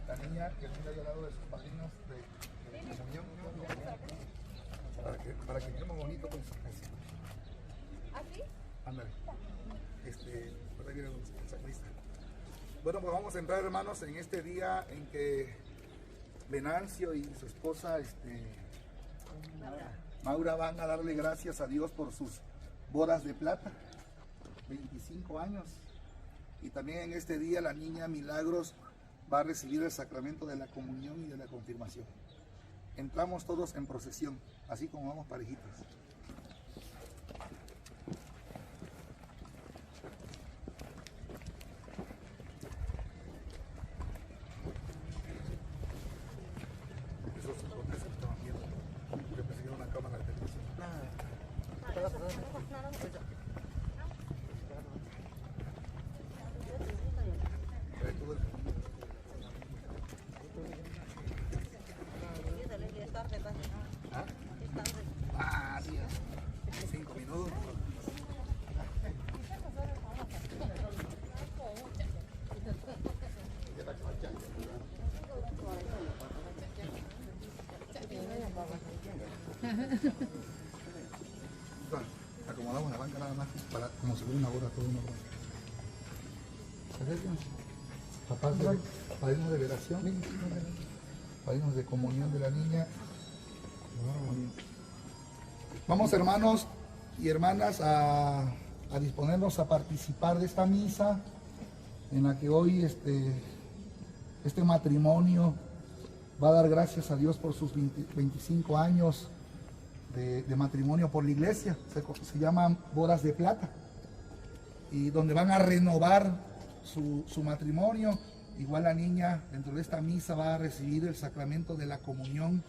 la niña que venga al lado de sus padrinos de comunión, para que quedemos bonito con su casa. ¿Así? Ándale. Por ahí viene el sacrista. Bueno, pues vamos a entrar, hermanos, en este día en que Venancio y su esposa Maura van a darle gracias a Dios por sus bodas de plata, 25 años. Y también en este día la niña Milagros va a recibir el sacramento de la comunión y de la confirmación. Entramos todos en procesión, así como vamos parejitas. Ah, sí, 5 minutos. Acomodamos la banca nada más para como si fuera una boda, todo una boda. Papás padrinos de velación, padrinos de comunión de la niña. Vamos, hermanos y hermanas, a disponernos a participar de esta misa en la que hoy este matrimonio va a dar gracias a Dios por sus 25 años de matrimonio por la iglesia. Se llaman bodas de plata, y donde van a renovar su matrimonio. Igual la niña dentro de esta misa va a recibir el sacramento de la comunión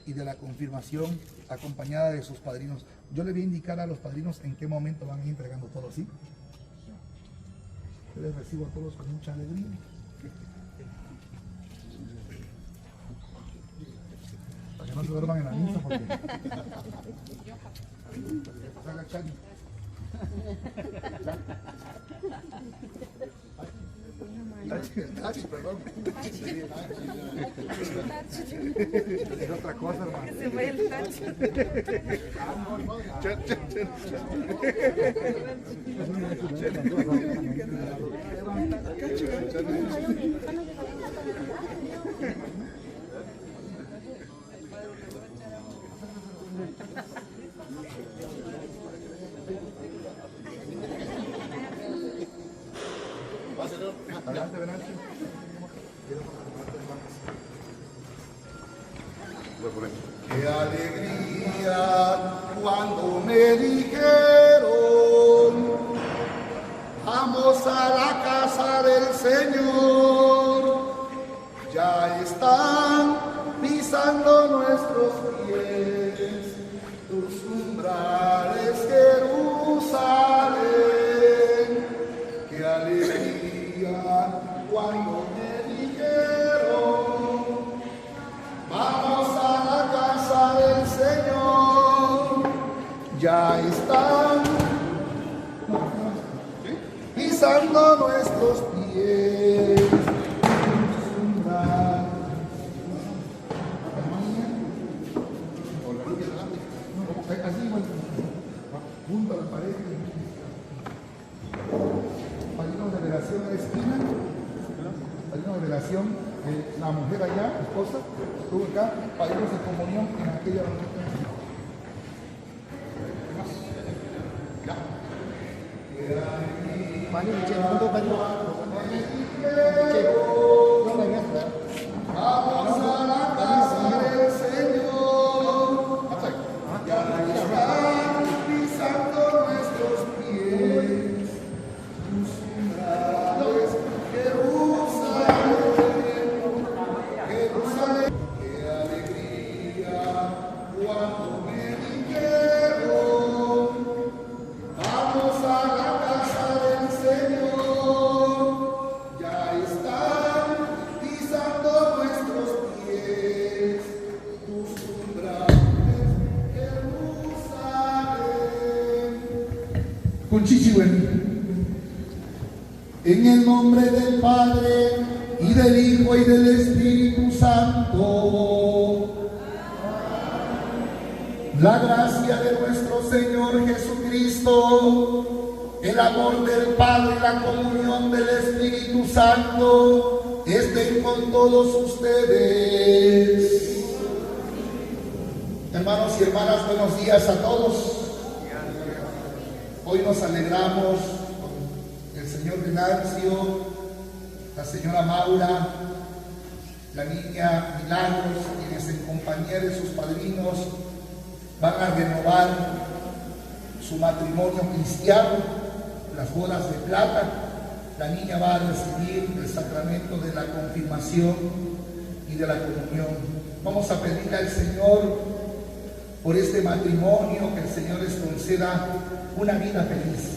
y de la confirmación acompañada de sus padrinos. Yo le voy a indicar a los padrinos en qué momento van a ir entregando todo, ¿sí? Yo les recibo a todos con mucha alegría. Para que no se duerman en la misa, porque salga Chani. Tachi, perdón. Es otra cosa, hermano. Se fue el tachi. Adelante, Venancio. Qué alegría cuando me dijeron: vamos a la casa del Señor. Ya están pisando nuestros pies tus umbrales, Jerusalén. Qué alegría cuando me dijeron: vamos a la casa del Señor. Ya están pisando nuestros pies. Así igual, junto a la pared. Padrinos de velación a la esquina. Padrinos de velación, la mujer allá, esposa, estuvo acá. Padrinos de comunión en aquella banqueta. Vamos a la casa del Señor. Ya están pisando nuestros pies tus umbrales, Jerusalén, Jerusalén. Qué alegría cuando me dijeron: vamos a la casa del Señor. Ya están pisando nuestros pies tus umbrales, Jerusalén. En el nombre del Padre y del Hijo y del Espíritu Santo. La gracia de nuestro Señor Jesucristo, el amor del Padre y la comunión del Espíritu Santo estén con todos ustedes. Hermanos y hermanas, buenos días a todos. Hoy nos alegramos con el señor Venancio, la señora Maura, la niña Milagros, quienes en compañía de sus padrinos van a renovar su matrimonio cristiano, las bodas de plata. La niña va a recibir el sacramento de la confirmación y de la comunión. Vamos a pedirle al Señor por este matrimonio, que el Señor les conceda una vida feliz.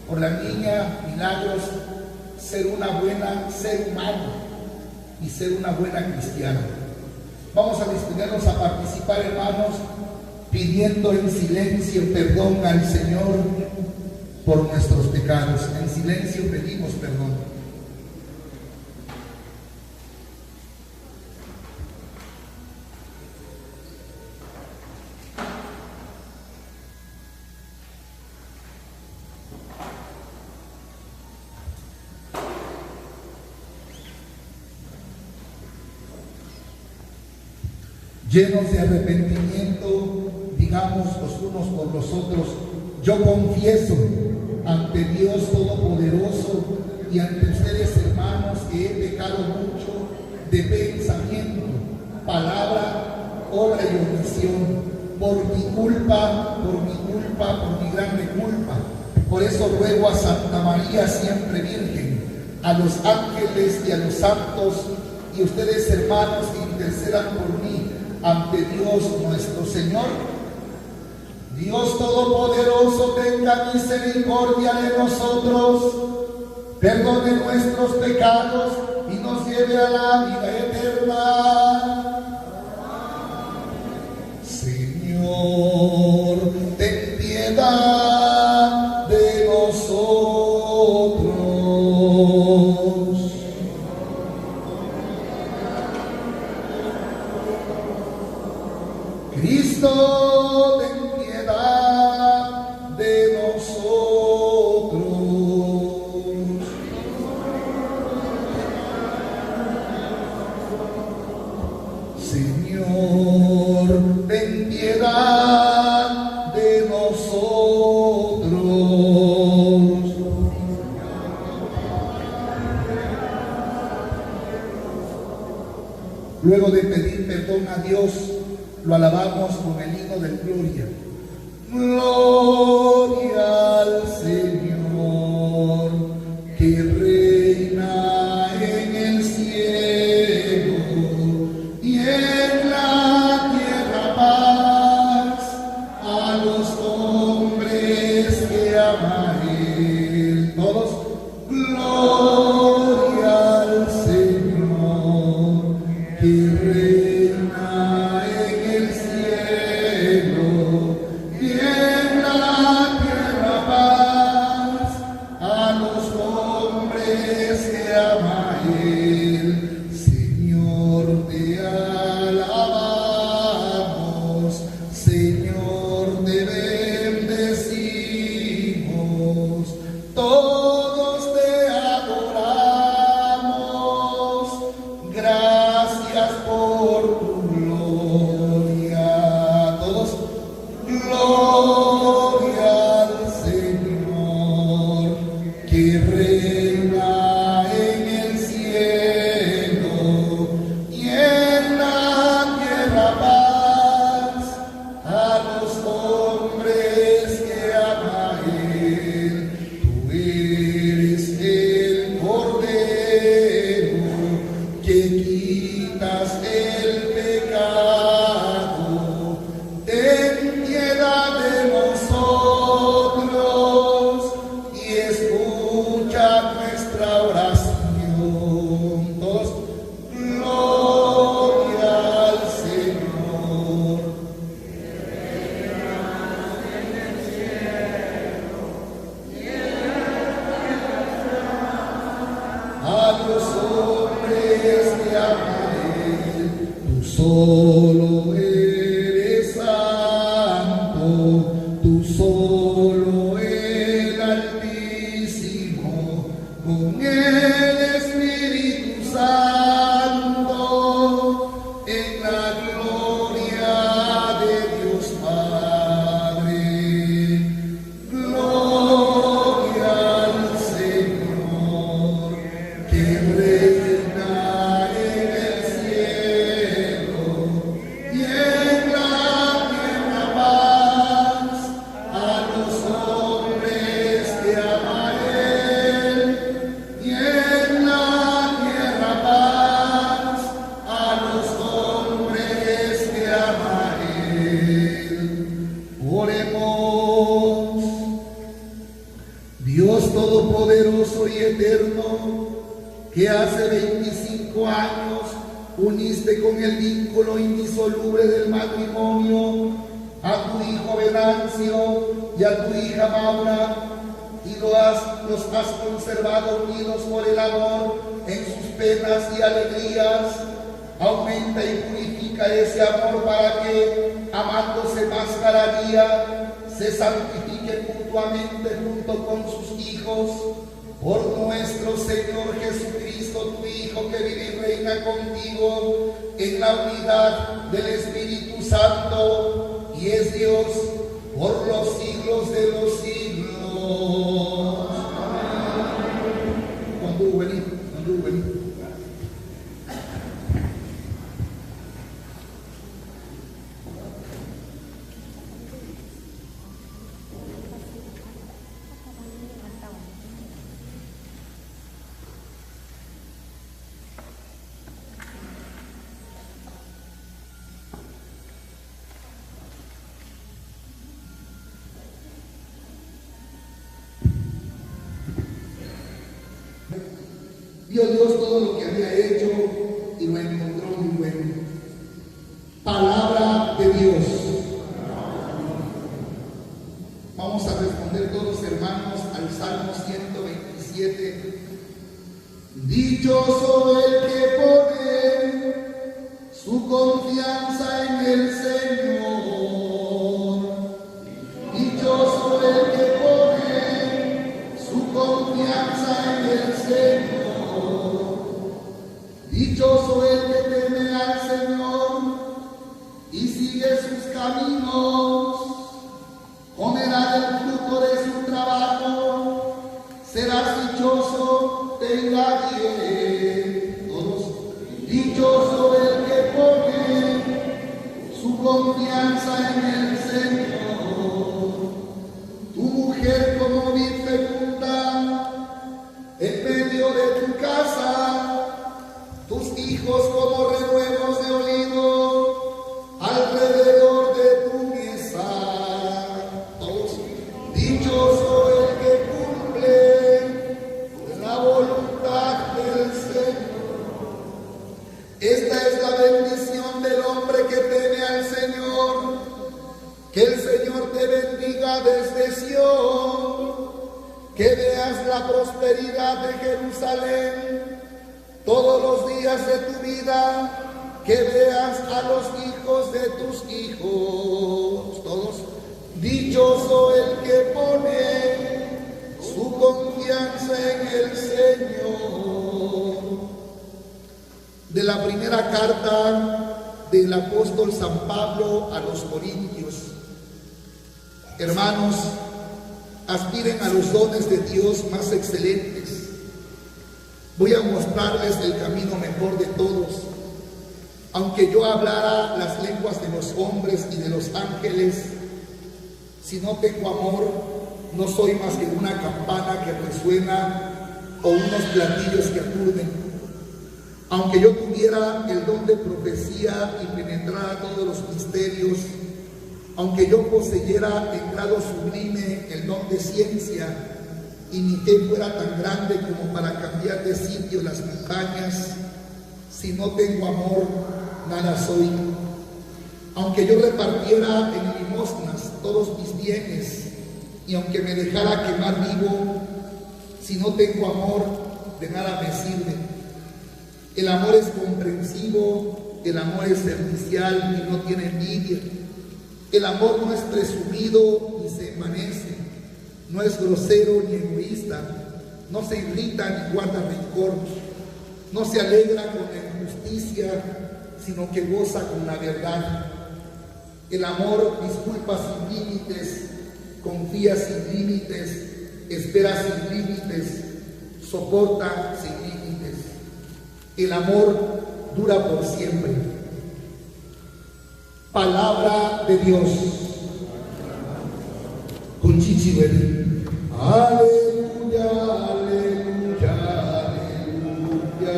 Por la niña Milagros, ser una buena ser humano y ser una buena cristiana. Vamos a disponernos a participar, hermanos, pidiendo en silencio perdón al Señor por nuestros pecados. En silencio pedimos perdón. Llenos de arrepentimiento, digamos los unos por los otros: yo confieso ante Dios Todopoderoso y ante ustedes, hermanos, que he pecado mucho de pensamiento, palabra, obra y omisión, por mi culpa, por mi grande culpa. Por eso ruego a Santa María, siempre Virgen, a los ángeles y a los santos, y ustedes, hermanos, que intercedan por mí ante Dios nuestro Señor. Dios Todopoderoso, tenga misericordia de nosotros, perdone nuestros pecados y nos lleve a la vida eterna. Señor, ten piedad de nosotros. Cristo, ten piedad de nosotros. Señor, ten piedad de nosotros. Luego de pedir perdón a Dios, lo alabamos con el himno del Gloria. Gloria al Señor, que reina en el cielo y en la tierra paz a los hombres que ama Él. Todos, gloria al Señor, que reina en el cielo y en la tierra paz a los hombres que ama Él. Señor, te alabamos, Señor, te bendecimos, todos te adoramos. Gracias por tu gloria. Todos, gloria al Señor, que reina en el cielo y en la tierra paz a los hombres que ama Él. Tú eres el Cordero que quitas el pecado. Ten piedad de nosotros y escucha nuestra oración. Todos, gloria al Señor. A los hombres solo eres santo, tú solo el Altísimo, con el Espíritu Santo, en la gloria de Dios Padre. Gloria al Señor, que reina en el cielo y en la tierra paz a los hombres que ama Él, y en la tierra paz a los hombres que ama Él. Oremos. Dios Todopoderoso y Eterno, que hace 25 años uniste con el vínculo indisoluble del matrimonio a tu hijo Venancio y a tu hija Maura, y los has conservado unidos por el amor en sus penas y alegrías. Aumenta y purifica ese amor para que, amándose más cada día, se santifiquen mutuamente junto con sus hijos, por nuestro Señor Jesucristo, tu Hijo, que vive y reina contigo en la unidad del Espíritu Santo, y es Dios por los siglos de los siglos. Cuando venid. Vio Dios todo lo que había hecho y lo encontró muy bueno. Palabra de Dios. Vamos a responder todos, hermanos, al Salmo 127. Dichoso el que pone su confianza en el Señor. Dichoso el que pone su confianza en el Señor. Dichoso el que teme al Señor y sigue sus caminos, comerá del fruto de su trabajo, serás dichoso, tenga bien. Todos. Dichoso el que pone su confianza en el Señor. Tu mujer como vid fecunda en medio de tu casa, tus hijos como renuevos de olivo alrededor de tu mesa. Todos. Dichoso el que cumple la voluntad del Señor. Esta es la bendición del hombre que teme al Señor. Que el Señor te bendiga desde Sión, que veas la prosperidad de Jerusalén todos los días de tu vida, que veas a los hijos de tus hijos. Todos. Dichoso el que pone su confianza en el Señor. De la primera carta del apóstol San Pablo a los Corintios. Hermanos, aspiren a los dones de Dios más excelentes. Voy a mostrarles el camino mejor de todos. Aunque yo hablara las lenguas de los hombres y de los ángeles, si no tengo amor, no soy más que una campana que resuena o unos platillos que aturden. Aunque yo tuviera el don de profecía y penetrara todos los misterios, aunque yo poseyera en grado sublime el don de ciencia, y mi fe fuera tan grande como para cambiar de sitio las montañas, si no tengo amor, nada soy. Aunque yo repartiera en limosnas todos mis bienes, y aunque me dejara quemar vivo, si no tengo amor, de nada me sirve. El amor es comprensivo, el amor es servicial y no tiene envidia. El amor no es presumido ni se envanece, no es grosero ni egoísta, no se irrita ni guarda rencor, no se alegra con la injusticia, sino que goza con la verdad. El amor disculpa sin límites, confía sin límites, espera sin límites, soporta sin límites. El amor dura por siempre. Palabra de Dios. Con Chichibeli. Aleluya, aleluya, aleluya.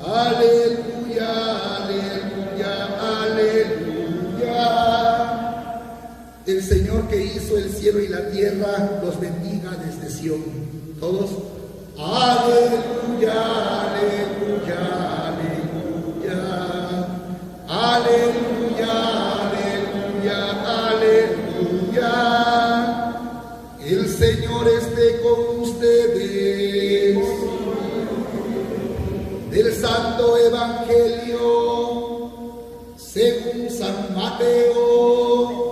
Aleluya, aleluya, aleluya. El Señor que hizo el cielo y la tierra los bendiga desde Sion. Todos. Aleluya, aleluya, aleluya. Aleluya, aleluya, aleluya. El Señor esté con ustedes. Del Santo Evangelio según San Mateo.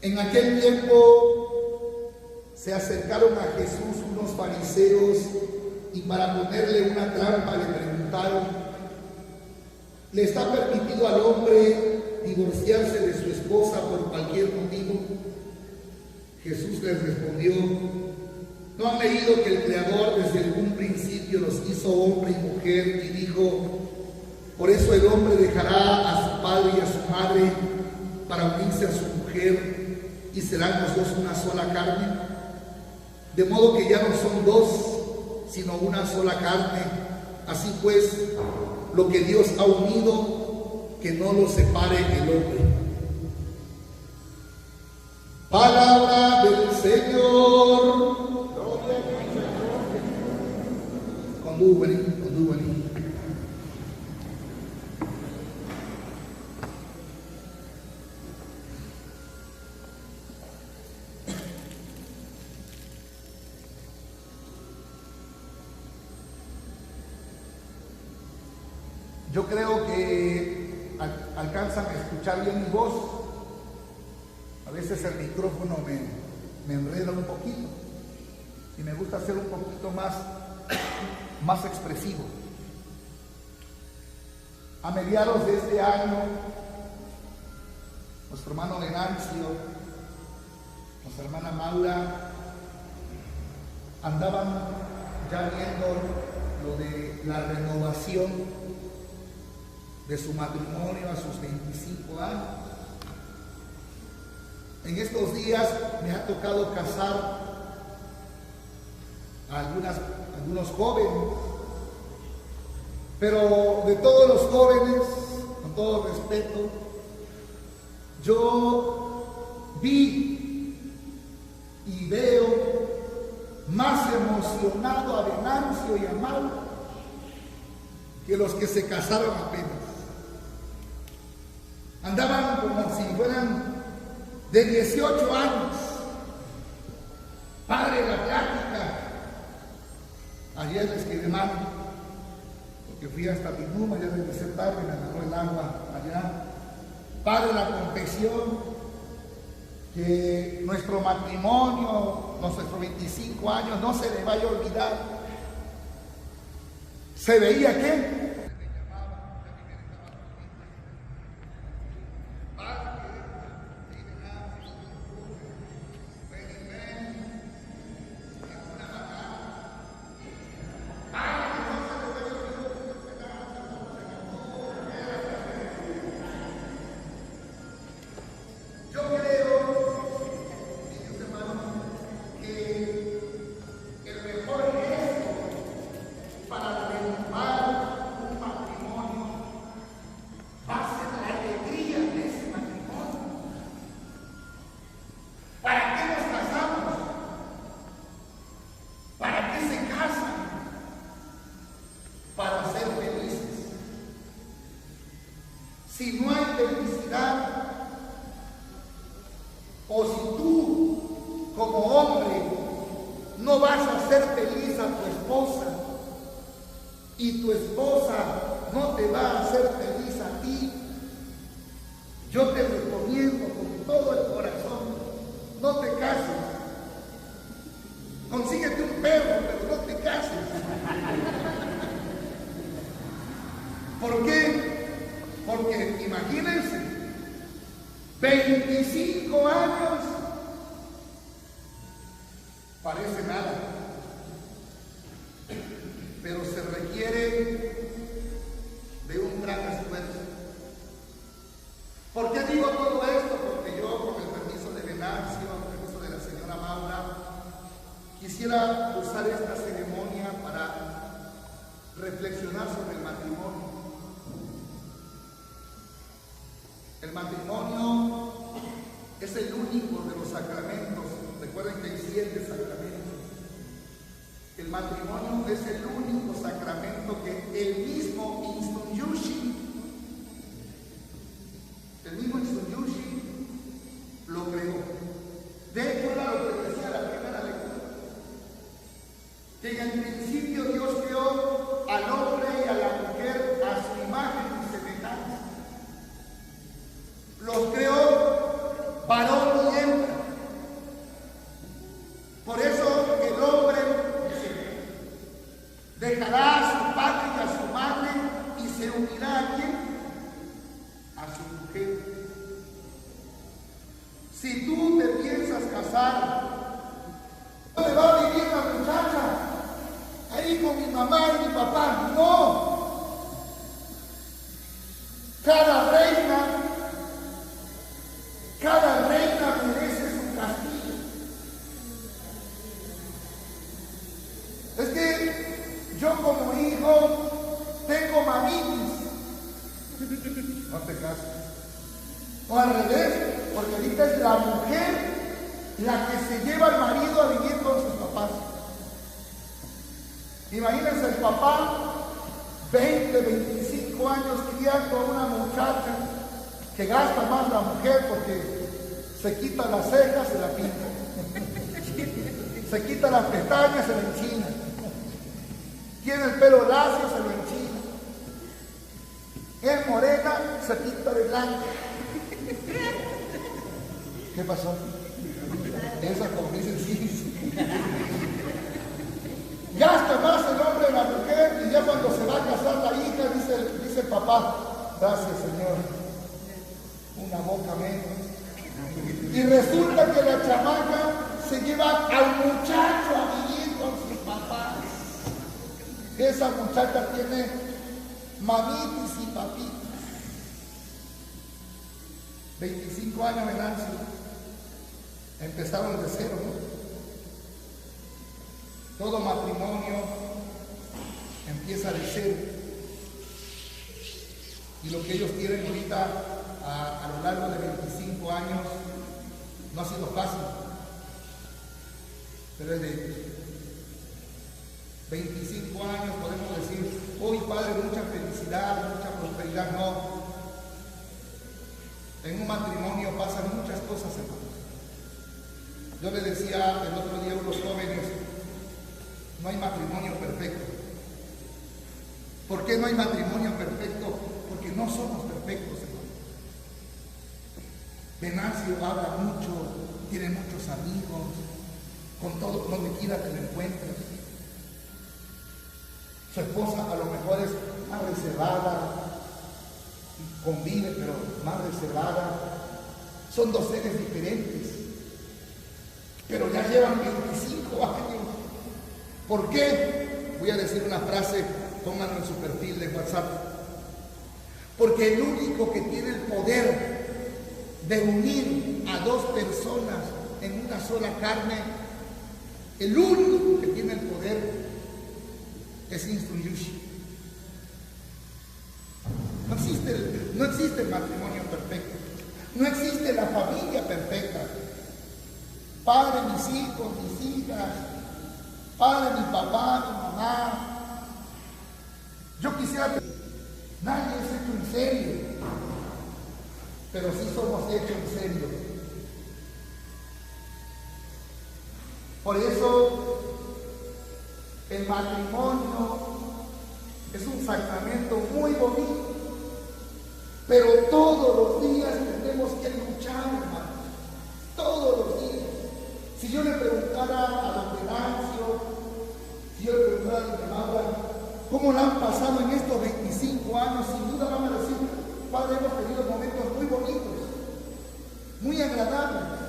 En aquel tiempo se acercaron a Jesús unos fariseos y para ponerle una trampa le preguntaron: ¿le está permitido al hombre divorciarse de su esposa por cualquier motivo? Jesús les respondió: ¿no han leído que el Creador desde algún principio los hizo hombre y mujer y dijo: por eso el hombre dejará a su padre y a su madre para unirse a su mujer y serán los dos una sola carne? De modo que ya no son dos, sino una sola carne. Así pues, lo que Dios ha unido, que no lo separe el hombre. Palabra del Señor. Condúbali. Yo creo que alcanzan a escuchar bien mi voz. A veces el micrófono me enreda un poquito y me gusta ser un poquito más expresivo. A mediados de este año, nuestro hermano Venancio, nuestra hermana Maura, andaban ya viendo lo de la renovación de su matrimonio a sus 25 años. En estos días me ha tocado casar a algunos jóvenes, pero de todos los jóvenes, con todo respeto, yo vi y veo más emocionado a Venancio y a Mauro que los que se casaron apenas. Andaban como si fueran de 18 años. Padre, la plática. Ayer les quedé mal, porque fui hasta Pinuma, ya regresé tarde, me agarró el agua allá. Padre, la confesión, que nuestro matrimonio, nuestros 25 años, no se le vaya a olvidar. ¿Se veía qué? Si no hay felicidad, o si tú como hombre no No vas a hacer feliz a tu esposa y tu esposa no te va a hacer feliz a ti. Yo te recomiendo con todo el corazón, no te cases. Consíguete un perro, pero no te cases. ¿Por qué? Porque imagínense, 25 años, parece nada, pero se requiere de un gran esfuerzo. ¿Por qué digo todo esto? Porque yo, con el permiso de Venancio, con el permiso de la señora Maura, quisiera usar esta ceremonia para reflexionar sobre el matrimonio. El matrimonio es el único de los sacramentos. Recuerden que hay 7 sacramentos. El matrimonio es el único sacramento que el mismo Instunyushi lo creó. De hecho, era lo que decía la primera lectura, que en el principio Dios creó al hombre y a la mujer a su imagen y semejanza. Los creó varón y hembra. Por eso el hombre dejará a su padre y a su madre y se unirá a ¿quién? A su mujer. Si tú te piensas casar, ¿dónde va a vivir la muchacha? Ahí con mi mamá y mi papá. No. Cada reina merece su castillo. Es que yo como hijo tengo mamitis. No te cases. O al revés, porque ahorita es la mujer la que se lleva al marido a vivir con sus papás. Imagínense el papá, 20, 25 años criando a una muchacha que gasta más la mujer porque se quita las cejas, se la pinta. Se quita las pestañas, se la enchina. Tiene el pelo lacio, se lo enchina. Es morena, se pinta de blanco. ¿Qué pasó? Esa, como dicen, sí. Gasta más el hombre en la mujer y ya cuando se va a casar la hija, dice el papá, gracias Señor, una boca menos. Y resulta que la chamaca se lleva al muchacho a vivir con sus papás. Esa muchacha tiene mamitis y papitis. 25 años de Nancy. Empezaron de cero, ¿no? Todo matrimonio empieza de cero. Y lo que ellos tienen ahorita a lo largo de 25 años no ha sido fácil. Pero es de 25 años podemos decir, hoy Padre, mucha felicidad, mucha prosperidad. No. En un matrimonio pasan muchas cosas, hermanos. Yo le decía el otro día a unos jóvenes, no hay matrimonio perfecto. ¿Por qué no hay matrimonio perfecto? Porque no somos perfectos, hermanos. Venancio habla mucho, tiene muchos amigos, con todo, donde quiera que lo encuentres. Su esposa a lo mejor es más reservada, convive, pero más reservada. Son dos seres diferentes, pero ya llevan 25 años. ¿Por qué? Voy a decir una frase, pónganlo en su perfil de WhatsApp. Porque el único que tiene el poder de unir a dos personas en una sola carne, el único que tiene el poder es Instunyushi. No existe el matrimonio perfecto. No existe la familia perfecta. Padre, mis hijos, mis hijas. Padre, mi papá, mi mamá. Yo quisiera que nadie es hecho en serio, pero sí somos hechos en serio. Por eso matrimonio es un sacramento muy bonito, pero todos los días tenemos que luchar, hermanos, todos los días. Si yo le preguntara a don Venancio, si yo le preguntara a don Maura, ¿cómo la han pasado en estos 25 años? Sin duda van a decir, padre, hemos tenido momentos muy bonitos, muy agradables,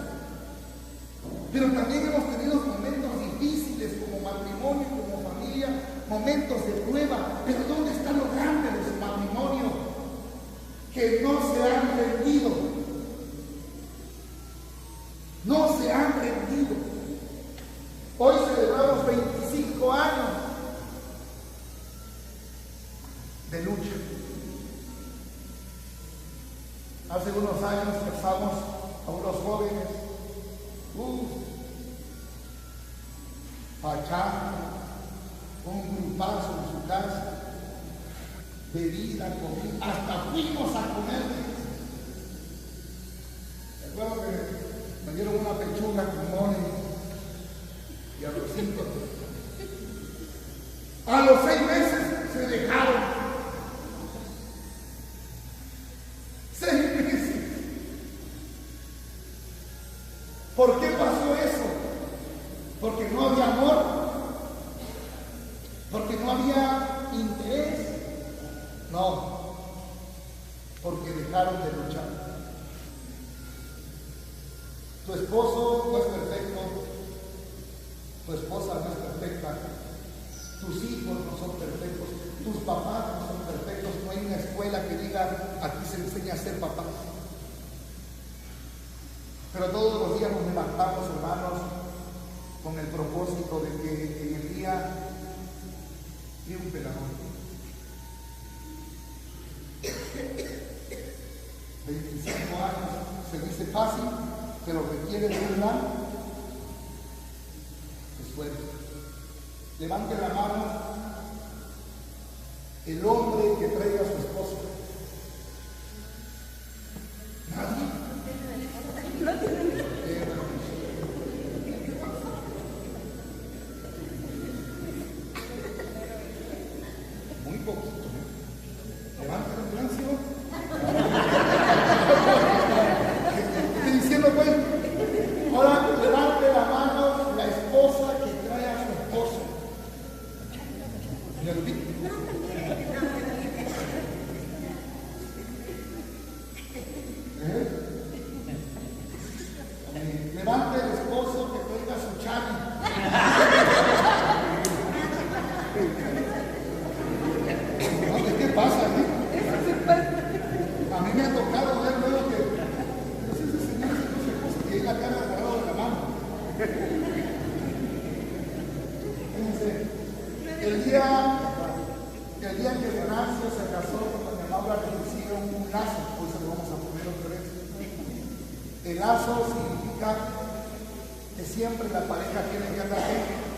pero también hemos tenido momentos difíciles como matrimonio, como familia, momentos de prueba. Pero ¿dónde está lo grande de su matrimonio? Que no se han rendido. No se han rendido. Hoy celebramos 25 años de lucha. Hace unos años casamos a unos jóvenes, pachanga, un grupazo en su casa, bebida, comida, hasta fuimos a comer. Recuerdo que me dieron una pechuga con mole y arrocito. A los 6 meses se dejaron. 6 meses. ¿Por qué pasó eso? Porque no había amor, porque no había interés. No, porque dejaron de luchar. Tu esposo no es perfecto, tu esposa no es perfecta, tus hijos no son perfectos, tus papás no son perfectos. No hay una escuela que diga, aquí se enseña a ser papás. Pero todos los días nos levantamos, hermanos, con el propósito de que en el día triunfe el amor. 25 años, se dice fácil, pero requiere de un gran esfuerzo. Levante la mano el hombre que traiga a su esposa. Nadie. Muy poquito. Levante la mano. Estoy diciendo, pues, ahora levante la mano la esposa que trae a su esposo. ¿Me repito? Levante el esposo que traiga a su chani. ¿No? ¿Qué pasa? A mí me ha tocado ver luego que ese señor que llega acá agarrado de la mano. Fíjense, el día que Venancio se casó con doña Maura, le hicieron un lazo. Hoy se lo vamos a poner otra vez. El lazo significa que siempre la pareja tiene que andar bien.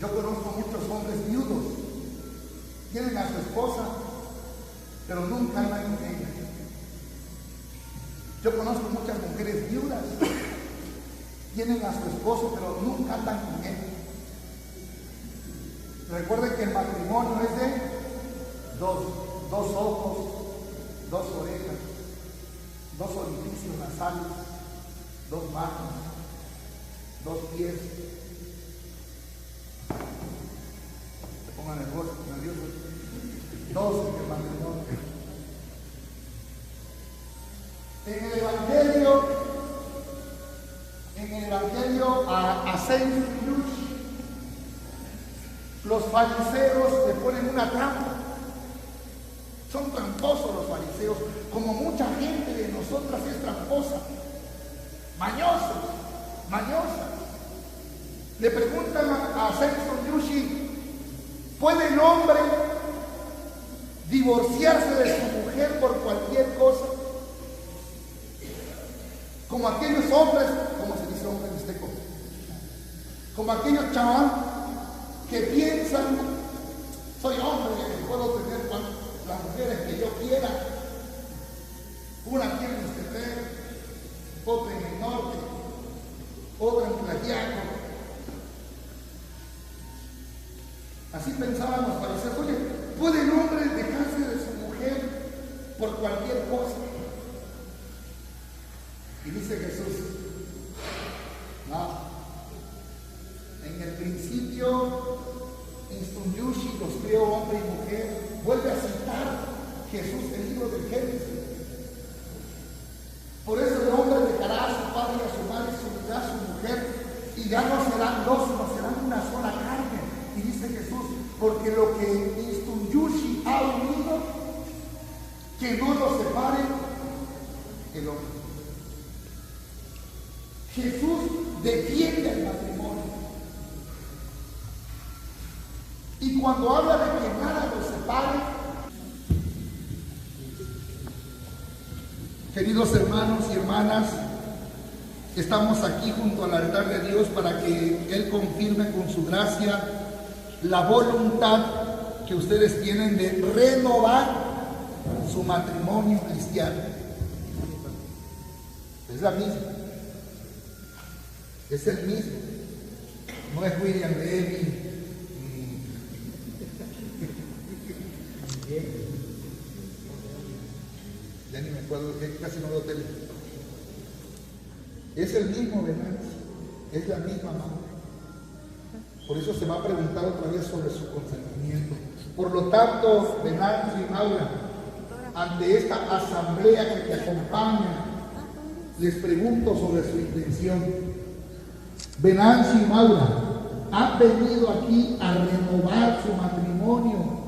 Yo conozco muchos hombres viudos, tienen a su esposa, pero nunca andan con ella. Yo conozco muchas mujeres viudas, tienen a su esposo, pero nunca andan con él. Recuerden que el matrimonio es de dos ojos, 2 orejas, 2 orificios nasales, 2 manos, 2 pies. Pongan el rostro, nervioso. 2 en el matrimonio. En el Evangelio a Saint Luke, los fariseos le ponen una trampa. Son tramposos los fariseos, como mucha gente de nosotras es tramposa. Mañosa. Le preguntan a Samson Yushi, ¿puede el hombre divorciarse de su mujer por cualquier cosa? Como aquellos hombres, ¿cómo se dice hombre en este caso? Como aquellos chavales que piensan, soy hombre, puedo tener las mujeres que yo quiera. Una aquí en Mixtepec, otra en el norte, otra en Tlaquepaque. zodiaco. Así pensábamos para hacer, oye, ¿puede el hombre dejarse de su mujer por cualquier cosa? Y dice Jesús, no. En el principio, Instunyushi los creó hombre y mujer. Vuelve a citar Jesús el libro del Génesis. Por eso el hombre dejará a su padre y a su madre, se unirá a su mujer, y ya no serán dos, sino serán una sola carne. Y dice Jesús, porque lo que Instunyushi ha unido, que no lo separe el hombre. Jesús defiende el matrimonio. Y cuando habla de que nada los separe, queridos hermanos y hermanas, estamos aquí junto al altar de Dios para que Él confirme con su gracia la voluntad que ustedes tienen de renovar su matrimonio cristiano. Es la misma. Es el mismo. No es William Levy. Ya ni me acuerdo, casi no veo tele. Es el mismo Venancio, es la misma madre. Por eso se va a preguntar otra vez sobre su consentimiento. Por lo tanto, Venancio y Maura, ante esta asamblea que te acompaña, les pregunto sobre su intención. Venancio y Maura han venido aquí a renovar su matrimonio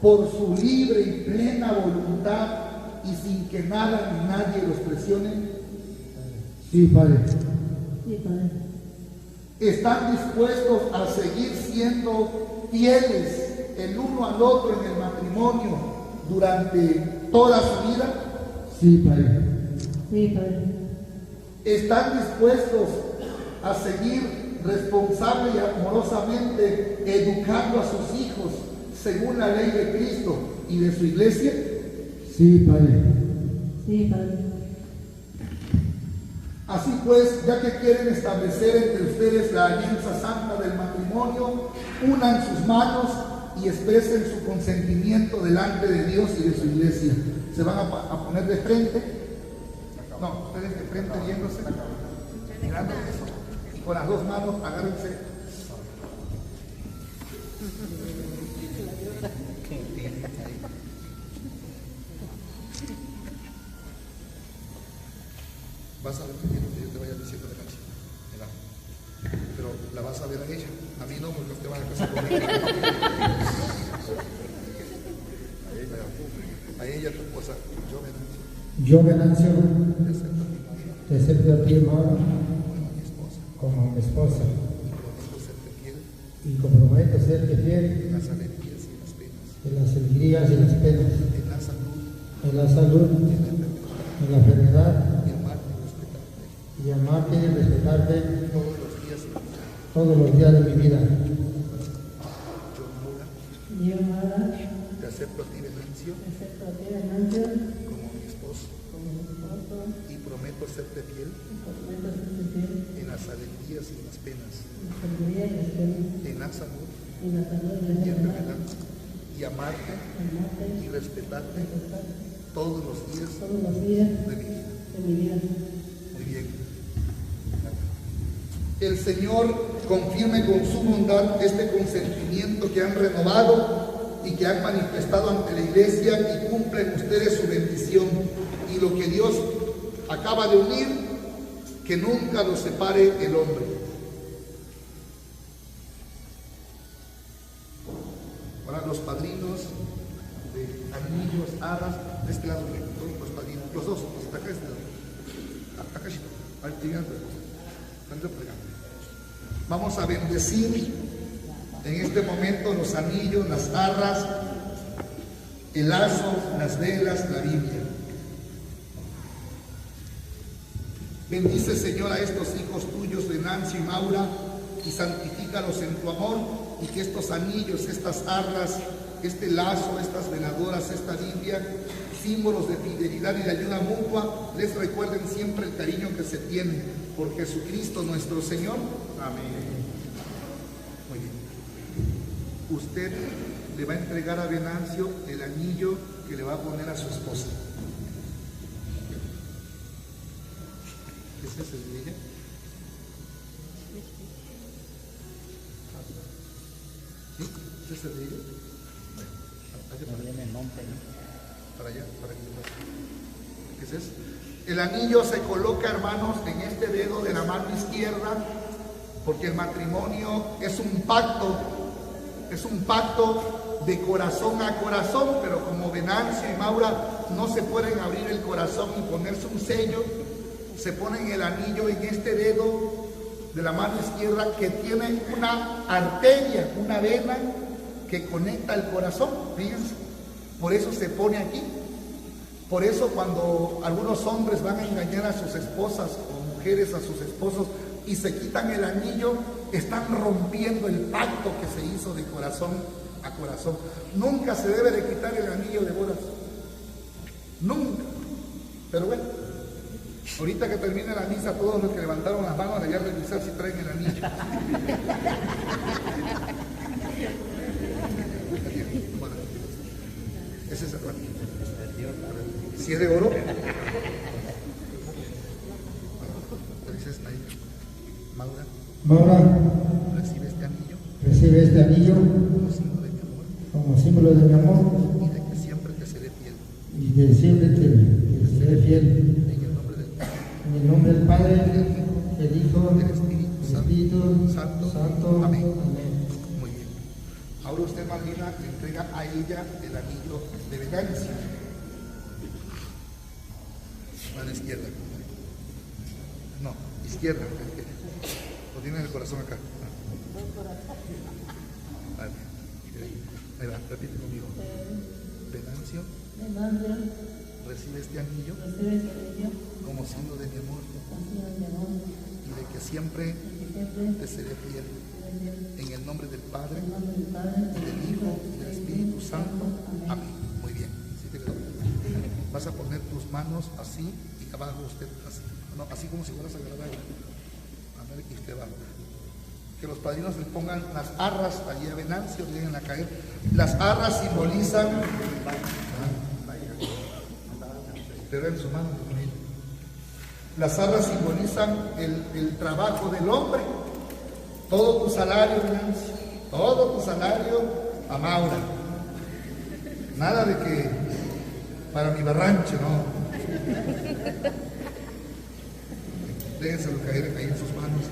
por su libre y plena voluntad y sin que nada ni nadie los presione. Sí, Padre. Sí, Padre. ¿Están dispuestos a seguir siendo fieles el uno al otro en el matrimonio durante toda su vida? Sí, Padre. Sí, Padre. ¿Están dispuestos a seguir responsable y amorosamente educando a sus hijos según la ley de Cristo y de su iglesia? Sí, Padre. Sí, Padre. Así pues, ya que quieren establecer entre ustedes la alianza santa del matrimonio, unan sus manos y expresen su consentimiento delante de Dios y de su iglesia. ¿Se van a poner de frente? No, ustedes de frente yéndose, mirando eso, y con las dos manos agárrense. Vas a ver que yo te vaya diciendo la canción, ¿verdad? Pero la vas a ver a ella, a mí no, porque te van a casar conmigo. A ella tu esposa, yo Venancio. Yo, Venancio, Te acepto a ti, te acepto a ti, Maura, como mi esposa, como mi esposa, y prometo serte fiel y prometo en serte fiel las alegrías y las penas, en las alegrías y las penas, en la salud, en la enfermedad, y amarte y respetarte, y amarte y respetarte todos los días de mi vida. Yo, Maura, Te acepto a ti, Venancio, como mi esposo, y prometo serte fiel en las alegrías y las penas, en la salud y en la enfermedad, y amarte y respetarte todos los días de mi vida. Muy bien. El Señor confirme con su bondad este consentimiento que han renovado y que han manifestado ante la iglesia, y cumplen ustedes su bendición. Y lo que Dios acaba de unir, que nunca los separe el hombre. Ahora los padrinos de anillos, arras, de este lado, los padrinos, los dos, hasta acá, este lado. Acá, al final, vamos a bendecir en este momento los anillos, las arras, el lazo, las velas, la Biblia. Bendice, Señor, a estos hijos tuyos, Venancio y Maura, y santifícalos en tu amor, y que estos anillos, estas arras, este lazo, estas veladoras, esta Biblia, símbolos de fidelidad y de ayuda mutua, les recuerden siempre el cariño que se tienen por Jesucristo nuestro Señor. Amén. Muy bien. Usted le va a entregar a Venancio el anillo que le va a poner a su esposa. ¿Ese es el de ella? ¿Sí? ¿Ese es el de ella? Para allá, para que ¿qué es eso? El anillo se coloca, hermanos, en este dedo de la mano izquierda, porque el matrimonio es un pacto de corazón a corazón, pero como Venancio y Maura no se pueden abrir el corazón y ponerse un sello, se ponen el anillo en este dedo de la mano izquierda que tiene una arteria, una vena que conecta el corazón, fíjense, por eso se pone aquí. Por eso cuando algunos hombres van a engañar a sus esposas o mujeres a sus esposos y se quitan el anillo, están rompiendo el pacto que se hizo de corazón a corazón. Nunca se debe de quitar el anillo de bodas, nunca. Pero bueno, ahorita que termine la misa, todos los que levantaron las manos deberían revisar si traen el anillo. Bueno, ese es el anillo. Si es de oro, dices ahí, Maura, recibe este anillo como símbolo de mi amor, y de que siempre te seré fiel. En el nombre del Padre, del Hijo, del Espíritu Santo. Amén. Muy bien. Ahora usted, madrina, le entrega a ella el anillo de Venancio. A la izquierda. No, izquierda. Lo tiene en el corazón acá. Vale. Ahí va, repite conmigo. Venancio, recibe este anillo como signo de mi amor y de que siempre te seré fiel. En el nombre del Padre, y del Hijo, y del Espíritu Santo. Amén. Muy bien. ¿Sí te quedó? Vas a poner tus manos así y abajo usted así. No, así como si fueras a agarrar agua. A ver, y usted abajo. Que los padrinos le pongan las arras allí a Venancio, le lleguen a caer. Las arras simbolizan. Pero en su mano. Las arras simbolizan el trabajo del hombre. Todo tu salario, Venancio. Todo tu salario a Maura. Nada de que para mi barrancho, no. Déjenselo caer ahí en sus manos.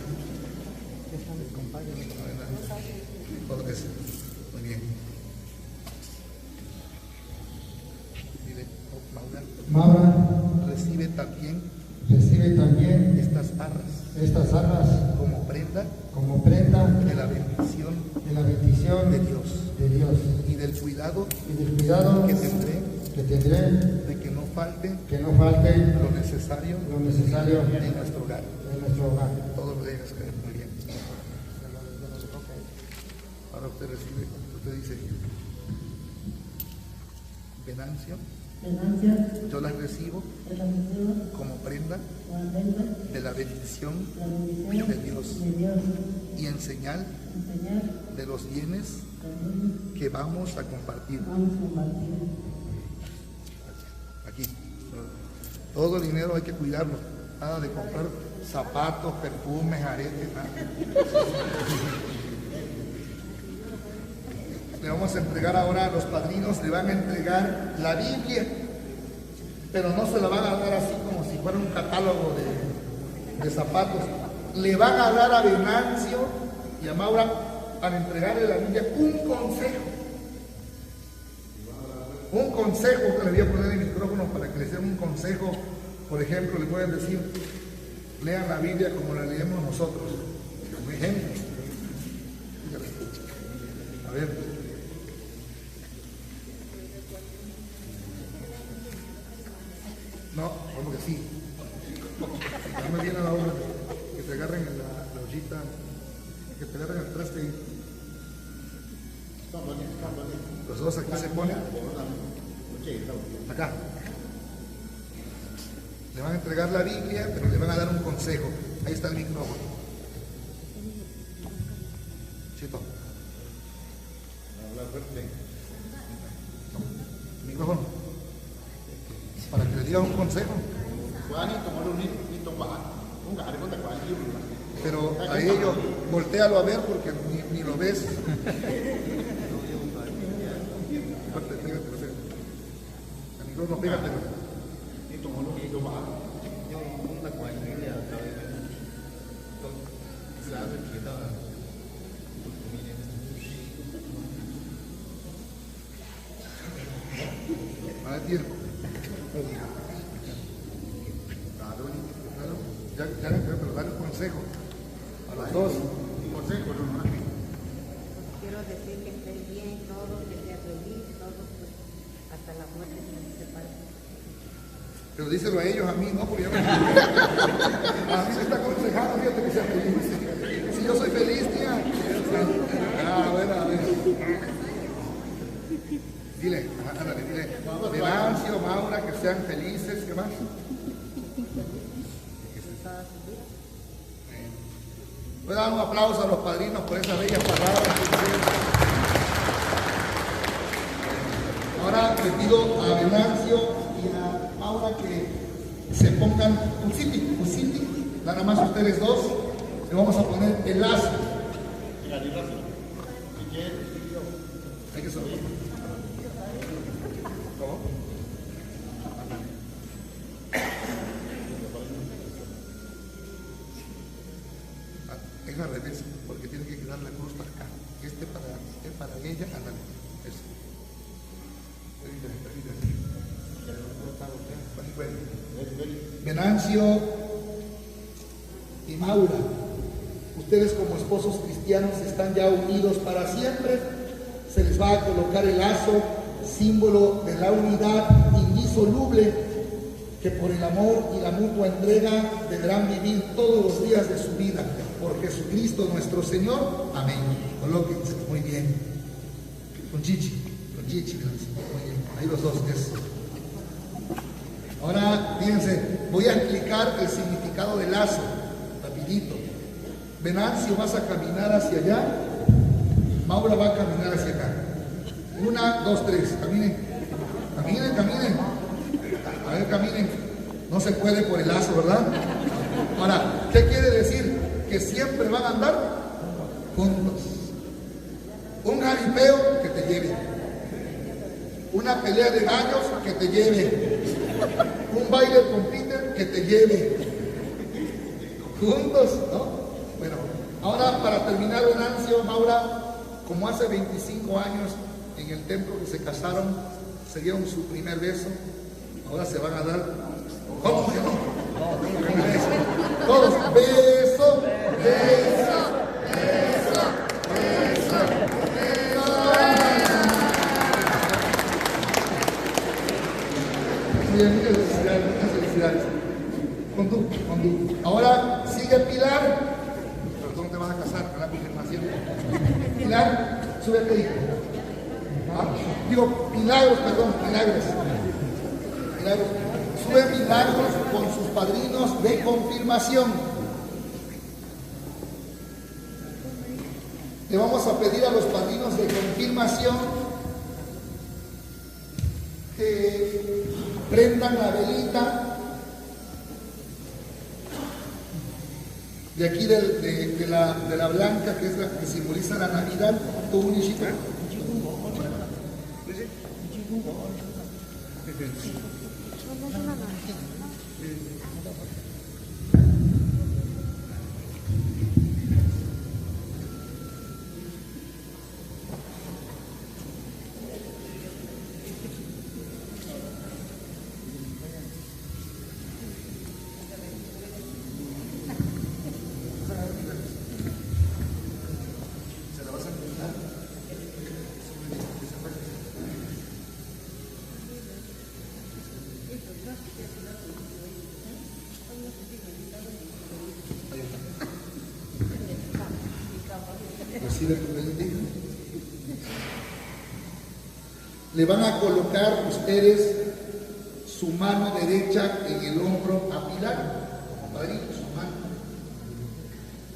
Todo eso. Muy bien. Dile, Maura, recibe también estas arras como prenda de la bendición de Dios y del cuidado que tendré de que no falte lo necesario en nuestro hogar. Todo lo dejas caer. Muy bien. Ahora usted recibe, usted dice, Venancio, yo las recibo como prenda de la bendición de Dios y en señal de los bienes que vamos a compartir. Aquí. Todo el dinero hay que cuidarlo. Nada de comprar zapatos, perfumes, aretes, nada. Le vamos a entregar ahora a los padrinos, le van a entregar la Biblia, pero no se la van a dar así como si fuera un catálogo de zapatos. Le van a dar a Venancio y a Maura, para entregarle la Biblia, un consejo que le voy a poner en el micrófono para que les den un consejo. Por ejemplo, le pueden decir, lean la Biblia como la leemos nosotros. Un ejemplo. A ver. No, como que sí. Dame bien a la obra, que te agarren en la ollita, que te agarren el traste ahí. Los dos aquí se ponen. Acá. Le van a entregar la Biblia, pero le van a dar un consejo. Ahí está el micrófono. Chito. Habla fuerte. Micrófono. Para que le diga un consejo. Pero a ellos, voltéalo a ver porque ni lo ves. El micrófono, pégate. Para tiempo. Ya, pero dale un consejo a los dos. Un consejo, ¿no? Quiero decir que estés bien, todo, que seas feliz, todo, pues, hasta la muerte que nos separe. Pero díselo a ellos, a mí no, porque yo no. A mí me está aconsejando, fíjate que sea feliz. Si yo soy feliz, tía. Bueno, a ver. Dile, ándale, dile. Venancio, Maura, que sean felices, ¿qué más? Voy a dar un aplauso a los padrinos por esas bellas palabras. Ahora le pido a Venancio y a Maura que se pongan Usiti, nada más ustedes dos. Le vamos a poner el lazo. Hay que solo. ¿Cómo? Es al revés, porque tiene que quedar la cruz para acá. Este para ella, ándale. Eso. Venancio y Maura, ustedes como esposos cristianos están ya unidos para siempre. Se les va a colocar el lazo, símbolo de la unidad indisoluble que por el amor y la mutua entrega deberán vivir todos los días de su vida. Por Jesucristo nuestro Señor. Amén. Colóquense. Muy bien. Con Chichi. Muy bien. Ahí los dos. Eso. Ahora, fíjense, voy a explicar el significado del lazo. Rapidito. Venancio, vas a caminar hacia allá. Maura va a caminar hacia acá. 1, 2, 3. Caminen. Caminen. A ver, caminen. No se puede por el lazo, ¿verdad? Ahora, ¿qué quiere decir? Que siempre van a andar juntos. Un jaripeo que te lleve. Una pelea de gallos que te lleve. Un baile con Peter que te lleve. Juntos, ¿no? Bueno, ahora para terminar, Venancio, Maura, como hace 25 años en el templo que se casaron, se dieron su primer beso, ahora se van a dar. ¿Cómo que no? Todos, beso, beso, beso, beso, beso. Muy bien, muchas felicidades. Con tú. Ahora sigue Pilar. Pero tú no te vas a casar con la confirmación. Pilar, sube aquí. Milagros. Sube Milagros con sus padrinos de confirmación. Le vamos a pedir a los padrinos de confirmación que prendan la velita de aquí de la blanca, que es la que simboliza la Navidad. Tú, Nishita. Recibe tu bendición. Le van a colocar ustedes su mano derecha en el hombro a Pilar, como padrino,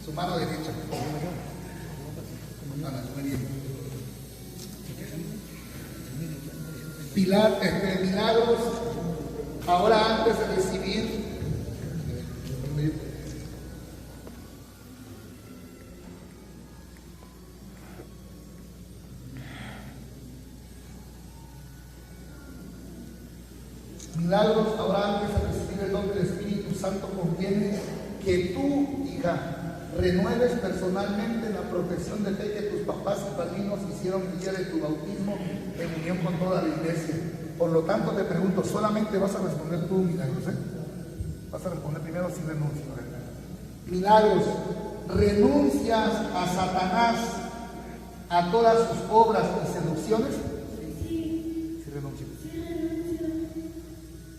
su mano derecha. Pilar, Milagros, ahora antes de recibir Milagros, ahora antes de recibir el don del Espíritu Santo, conviene que tú, hija, renueves personalmente la profesión de fe que tus papás y padrinos hicieron el día de tu bautismo en unión con toda la iglesia. Por lo tanto, te pregunto, solamente vas a responder tú, Milagros, ¿eh? Vas a responder primero sin renuncia. Milagros, ¿renuncias a Satanás, a todas sus obras y seducciones? Sí. Sí renuncio.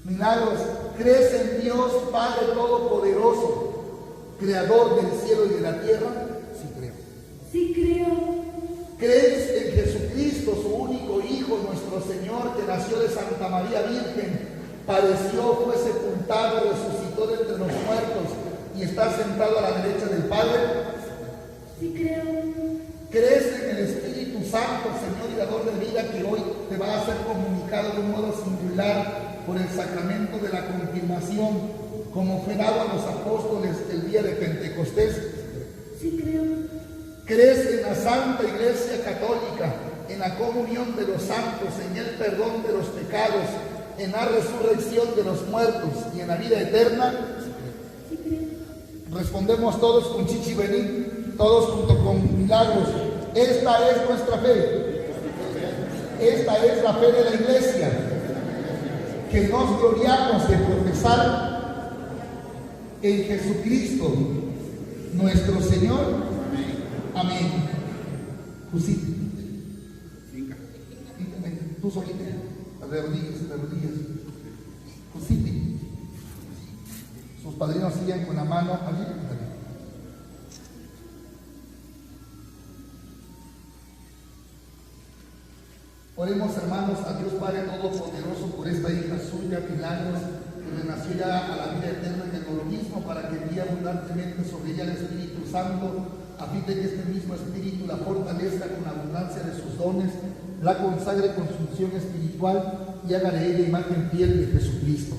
Milagros, ¿crees en Dios Padre Todopoderoso, Creador del cielo y de la tierra? Sí creo. Sí creo. ¿Crees en Jesucristo, su único Hijo, nuestro Señor, que nació de Santa María Virgen, padeció, fue sepultado, resucitó de entre los muertos y está sentado a la derecha del Padre? Sí creo. ¿Crees en el Espíritu Santo, Señor y dador de vida, que hoy te va a ser comunicado de un modo singular por el sacramento de la confirmación, como fue dado a los apóstoles el día de Pentecostés? Sí creo. ¿Crees en la Santa Iglesia Católica, en la comunión de los santos, en el perdón de los pecados, en la resurrección de los muertos y en la vida eterna? Sí creo. Respondemos todos con Chichi Benín, todos junto con Milagros. Esta es nuestra fe. Esta es la fe de la Iglesia, que nos gloriamos de profesar en Jesucristo, nuestro Señor. Amén. Josita. Tú solita. De rodillas. Josita. Sus padrinos siguen con la mano allí. Oremos, hermanos, a Dios Padre Todopoderoso por esta hija suya, Milagros, que renació ya a la vida eterna en el bautismo, para que envíe abundantemente sobre ella el Espíritu Santo, a fin de que este mismo Espíritu la fortalezca con la abundancia de sus dones, la consagre con su unción espiritual y haga de ella imagen fiel de Jesucristo.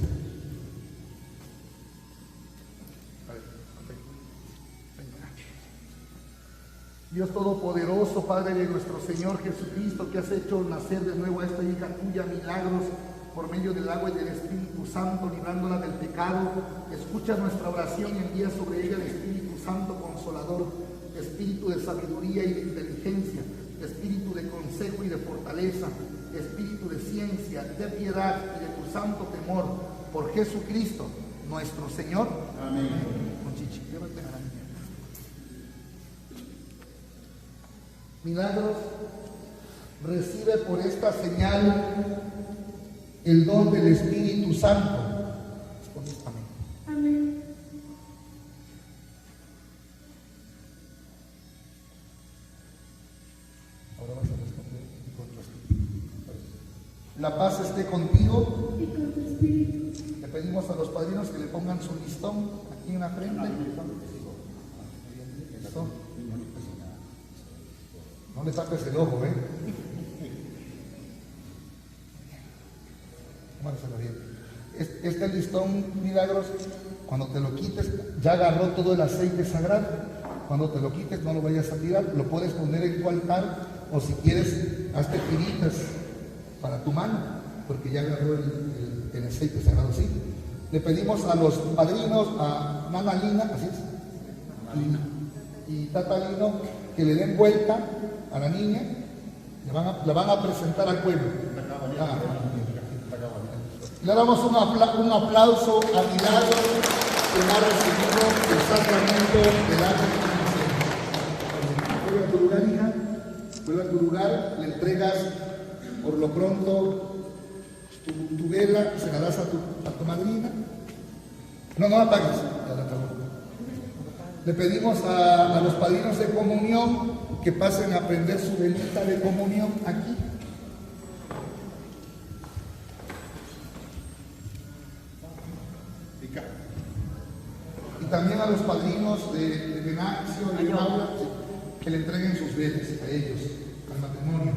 Dios Todopoderoso, Padre de nuestro Señor Jesucristo, que has hecho nacer de nuevo a esta hija tuya, Milagros, por medio del agua y del Espíritu Santo, librándola del pecado, escucha nuestra oración y envía sobre ella el Espíritu Santo Consolador, espíritu de sabiduría y de inteligencia, espíritu de consejo y de fortaleza, espíritu de ciencia, de piedad y de tu santo temor, por Jesucristo nuestro Señor. Amén. Milagros, recibe por esta señal el don del Espíritu Santo. Amén. Amén. Ahora vas a responder con tu espíritu. La paz esté contigo. Y con tu espíritu. Le pedimos a los padrinos que le pongan su listón aquí en la frente. Listón. No le tapes el ojo, ¿eh? Márselo bien. Este listón, Milagros, cuando te lo quites, ya agarró todo el aceite sagrado. Cuando te lo quites, no lo vayas a tirar, lo puedes poner en tu altar, o si quieres, hazte tiritas para tu mano, porque ya agarró el aceite sagrado, ¿sí? Le pedimos a los padrinos, a Nana Lina, así es, y Tata Lino, que le den vuelta a la niña, la van a presentar al pueblo. Le damos un aplauso a Milagros, que ha recibido el sacramento de la confirmación. Vuelve a tu lugar, hija. Vuelve a tu lugar, le entregas por lo pronto tu vela, se la das a tu madrina. No apagues. Le pedimos a los padrinos de comunión que pasen a prender su velita de comunión aquí. a los padrinos de Venancio, de Maura, que le entreguen sus velas a ellos, al matrimonio.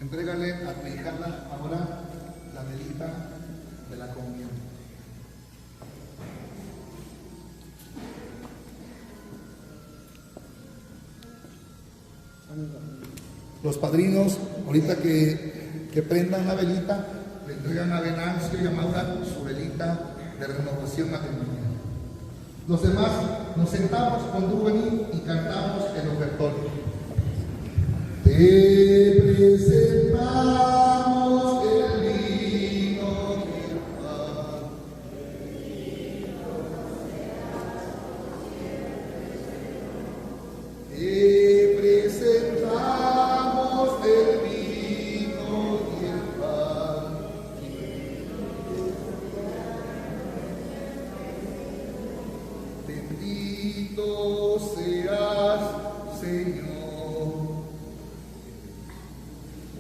Entrégale a tu hija ahora la velita de la comunión. Los padrinos, ahorita que prendan la velita, le entregan a Venancio y a Maura su velita de renovación matrimonial. Los demás nos sentamos con Duveni y cantamos el ofertorio. Te presentamos el vino y el pan. Te presentamos el vino y el pan. Bendito seas, Señor.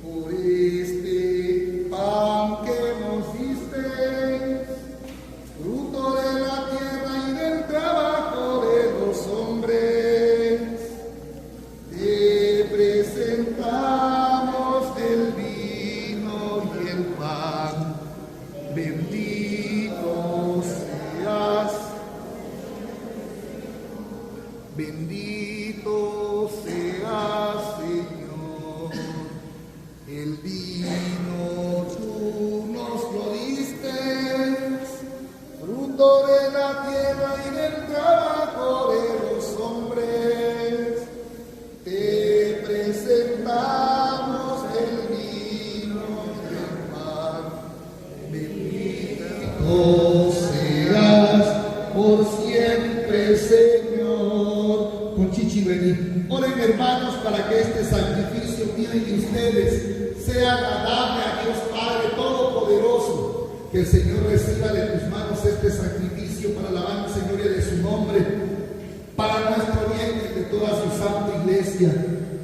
Por este pan que nos diste, fruto de la tierra y del trabajo de los hombres, te presentamos el vino y el pan. Bendito seas, bendito seas, Señor. El vino tú nos lo diste, fruto de la tierra y del trabajo de los hombres. Te presentamos el vino y el pan. Bendito seas por siempre, Señor. Con Chichi vení. Oren, hermanos, para que este sacrificio mío y de ustedes sea agradable a Dios Padre Todopoderoso. Que el Señor reciba de tus manos este sacrificio para alabanza y gloria de su nombre, para nuestro bien y de toda su santa iglesia.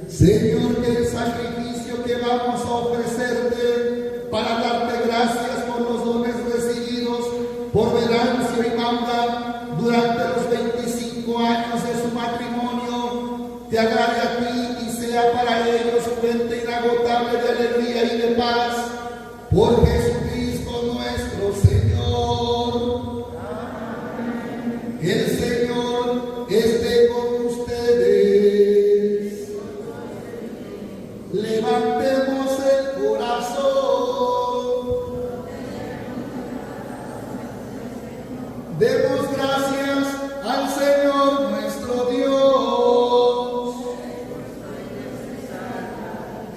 Señor, que el sacrificio que vamos a ofrecerte para darte gracias por los dones recibidos por Venancio y Maura durante los 25 años de su matrimonio, te agrade a ti y sea para ellos fuente inagotable de alegría y de paz, por Jesucristo nuestro Señor. El Señor esté con ustedes. Levantemos el corazón. Demos gracias al Señor nuestro Dios.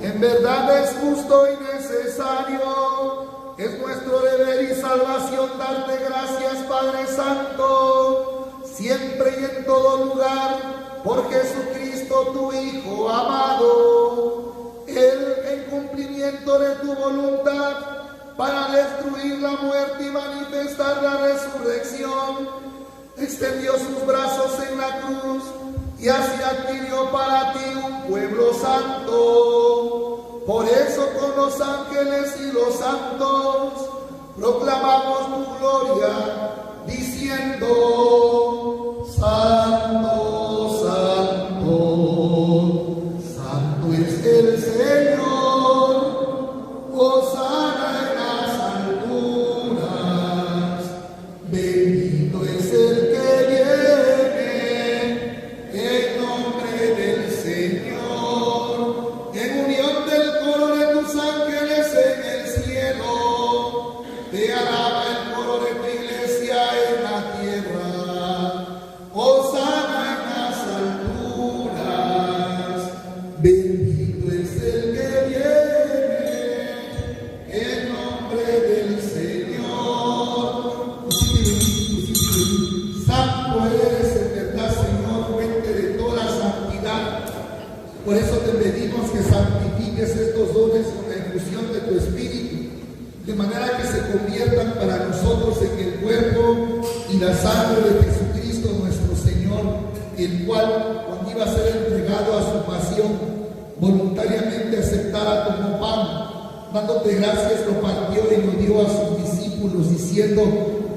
En verdad es justo y necesario, es nuestro deber y salvación darte gracias, Padre Santo, siempre y en todo lugar, por Jesucristo tu Hijo amado. Él, en cumplimiento de tu voluntad, para destruir la muerte y manifestar la resurrección, extendió sus brazos en la cruz y así adquirió para ti un pueblo santo. Por eso con los ángeles y los santos proclamamos tu gloria, diciendo: Santo, Santo, Santo es el Señor, hosana en las alturas, bendito es el que viene en nombre del Señor, en unión del coro de tus ángeles en el cielo, te alaba el coro de tu iglesia en la tierra, hosana en las alturas, bendito es el que viene en nombre del Señor. Santo eres en verdad, Señor, fuente de toda santidad. Por eso te pedimos que santifiques estos dones con la infusión de tu Espíritu, de manera que se conviertan para nosotros en el cuerpo y la sangre de Jesucristo nuestro Señor, el cual, cuando iba a ser entregado entregado a su pasión, voluntariamente aceptada, tomó pan, dándote gracias, lo partió y lo dio a sus discípulos, diciendo: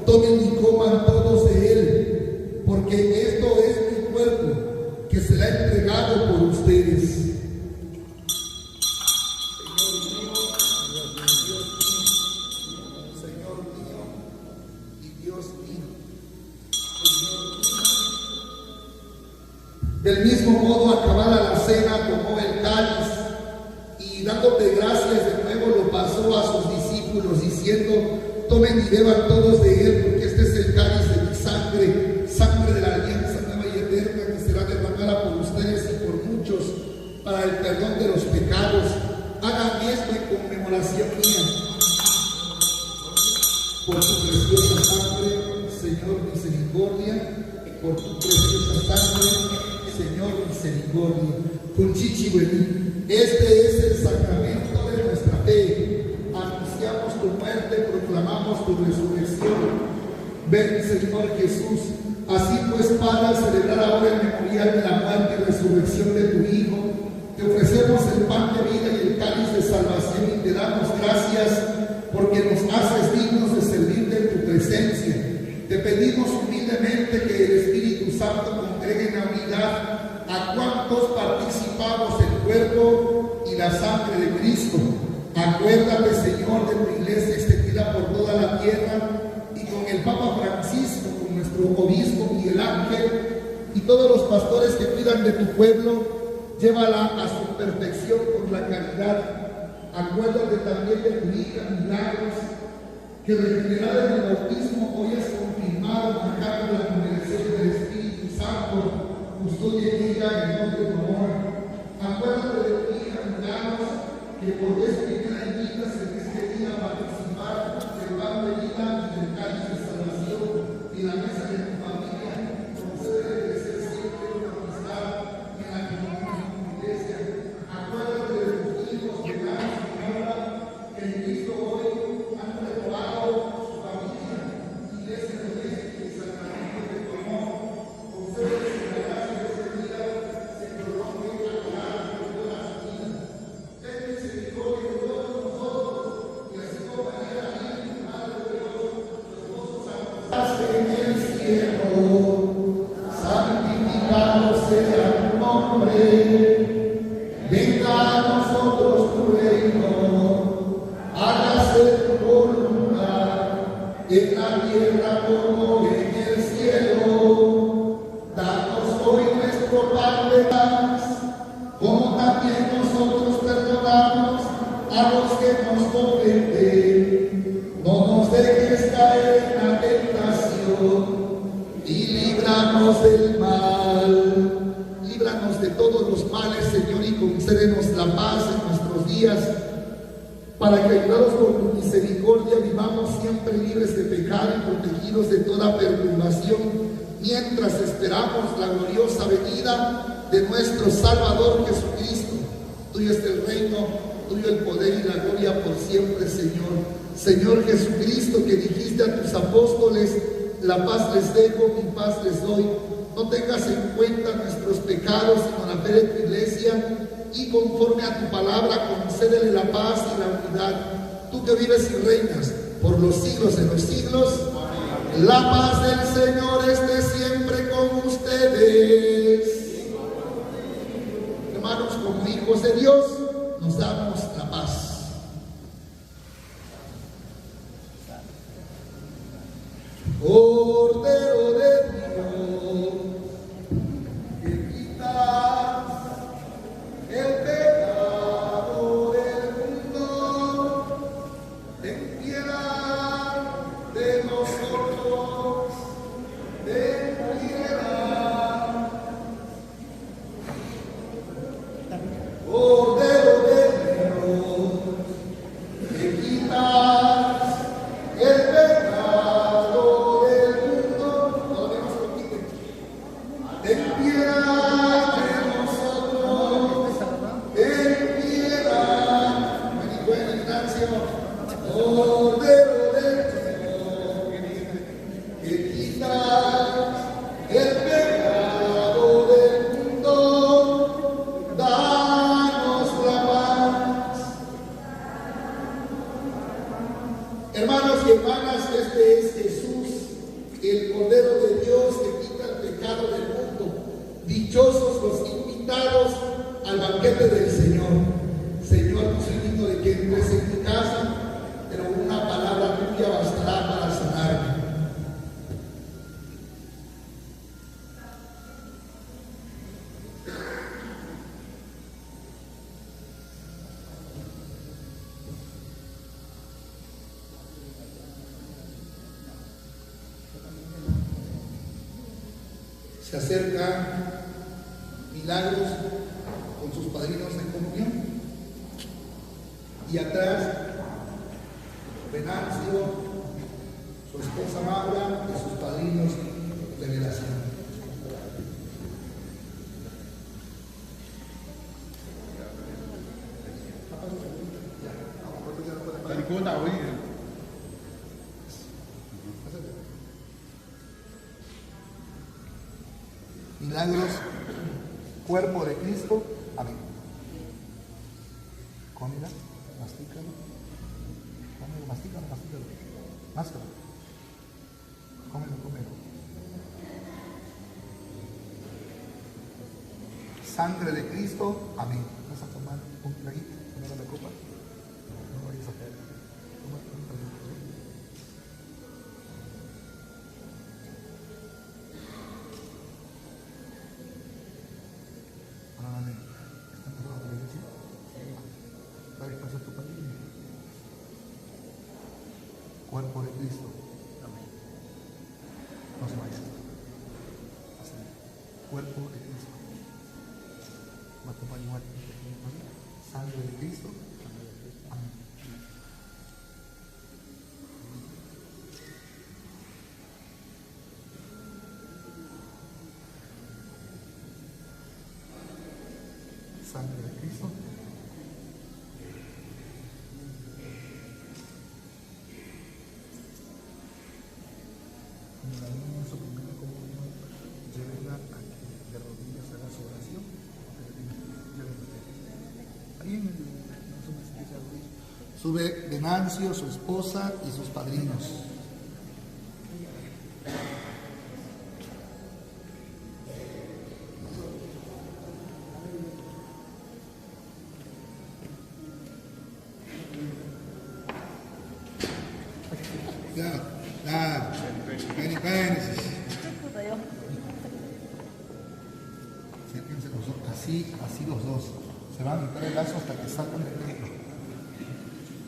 tomen y coman todos de él, porque esto es mi cuerpo, que será entregado por ustedes. Del mismo modo, acabada la cena, tomó el cáliz y dándote gracias de nuevo lo pasó a sus discípulos, diciendo: tomen y beban todos de él, porque este es el cáliz de mi sangre, sangre de la alianza nueva y eterna, que será derramada por ustedes y por muchos para el perdón de los pecados. Hagan esto en conmemoración mía. Por tu preciosa sangre, Señor, misericordia. Por tu preciosa sangre, Señor, misericordia. Conchichi vení. Este es el sacramento de nuestra fe. Anunciamos tu muerte, proclamamos tu resurrección. Ven, Señor Jesús. Así pues, Padre, al celebrar ahora el memorial de la muerte y resurrección de tu Hijo, te ofrecemos el pan de vida y el cáliz de salvación y te damos gracias porque nos haces dignos de servirte en tu presencia. Te pedimos humildemente que el Espíritu Santo congregue en la unidad a cuantos participamos del cuerpo y la sangre de Cristo. Acuérdate, Señor, de tu iglesia extendida por toda la tierra y con el Papa Francisco, con nuestro obispo Miguel Ángel y todos los pastores que cuidan de tu pueblo. Llévala a su perfección por la caridad. Acuérdate también de tu hija Milagros, que regenerada en el bautismo hoy es confirmada, marcada la congregación del Espíritu Santo. Custodia en ella en el nombre de tu amor. Acuérdate de tu hija Milagros, que por vez primera invitas en este día a participar del pan de vida y del cáliz de salvación y la mesa de tu familia. Concede de crecer siempre una amistad en la comunión de tu iglesia. Acuérdate de tus hijos que dan su palabra, que en Cristo hoy han renovado su familia, iglesia doméstica y sacramento de tu amor. Concede que la gracia de este día se prolongue a lo largo de toda su vida. Ten misericordia de todos nosotros y así como María la Virgen, Madre de Dios, los esposos santos en el cielo, santificado sea tu nombre. Venga a nosotros tu reino, hágase tu voluntad, en la tierra como en el cielo. Danos hoy nuestro pan de paz, como también nosotros perdonamos a los que nos ofenden. No nos dejes caer en la tentación y líbranos del mal. Líbranos de todos los males, Señor, y concédenos la paz en nuestros días, para que, ayudados por tu misericordia, vivamos siempre libres de pecado y protegidos de toda perturbación, mientras esperamos la gloriosa venida de nuestro Salvador Jesucristo. Tuyo es el reino, tuyo el poder y la gloria por siempre, Señor. Señor Jesucristo, que dijiste a tus apóstoles: la paz les dejo, mi paz les doy. No tengas en cuenta nuestros pecados, sino la fe de tu iglesia, y conforme a tu palabra, concédele la paz y la unidad. Tú que vives y reinas por los siglos de los siglos, la paz del Señor esté siempre con ustedes. Hermanos, como hijos de Dios, nos damos la paz. Cordero de Dios, que quitas el pecado del mundo, ten piedad de nosotros, ten piedad. Cordero de Dios, que quitas el pecado del mundo, no debemos permitir. Ten piedad de nosotros, ten piedad. Buena Ignacio. Cordero de Dios, que quitas el pecado del mundo, Hermanos y hermanas, este es Jesús, el Cordero de Dios que quita el pecado del mundo. Dichosos los invitados al banquete del Señor. Señor, no soy digno de que entres en mi casa, pero una palabra tuya bastará para sanarme. Se acercan Milagros con sus padrinos de comunión y atrás Venancio, su esposa Maura y sus padrinos de velación. Milagros, cuerpo de Cristo. Amén. Cómela, mastícalo. Cómelo, mastícalo, mastícalo. Máscalo. Cómelo, cómelo. Sangre de Cristo. Amén. Vas a tomar un traguito, tomar la copa. No vayas a caer. Toma un traguito. Cuerpo de Cristo. Amén. No se vaya. Así. Cuerpo de Cristo. Va a tomar igual. Sangre de Cristo. Amén. Sangre de Cristo. Sube Venancio, su esposa y sus padrinos. Acérquense los dos, así los dos. Se van a quitar el lazo hasta que salgan del medio.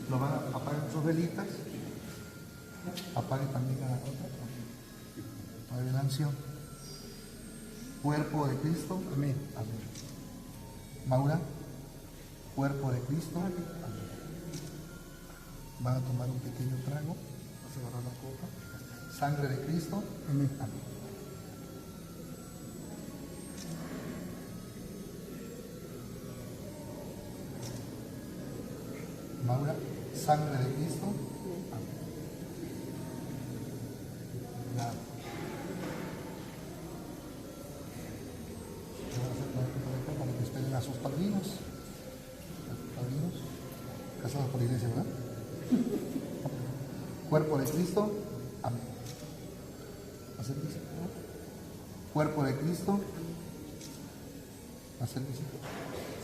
Lo van a apagar sus velitas. Apague también a la otra. Padre Venancio. Cuerpo de Cristo. Amén. Amén. Maura. Cuerpo de Cristo. Amén. Van a tomar un pequeño trago. Vas a agarrar la copa. Sangre de Cristo. Amén. Amén. Maura, sangre de Cristo. Amén. Ya. Para que esperen a sus padrinos. Padrinos. Casados por la iglesia, ¿verdad? Cuerpo de Cristo. Amén. Acérquese. Cuerpo de Cristo. Acérquese.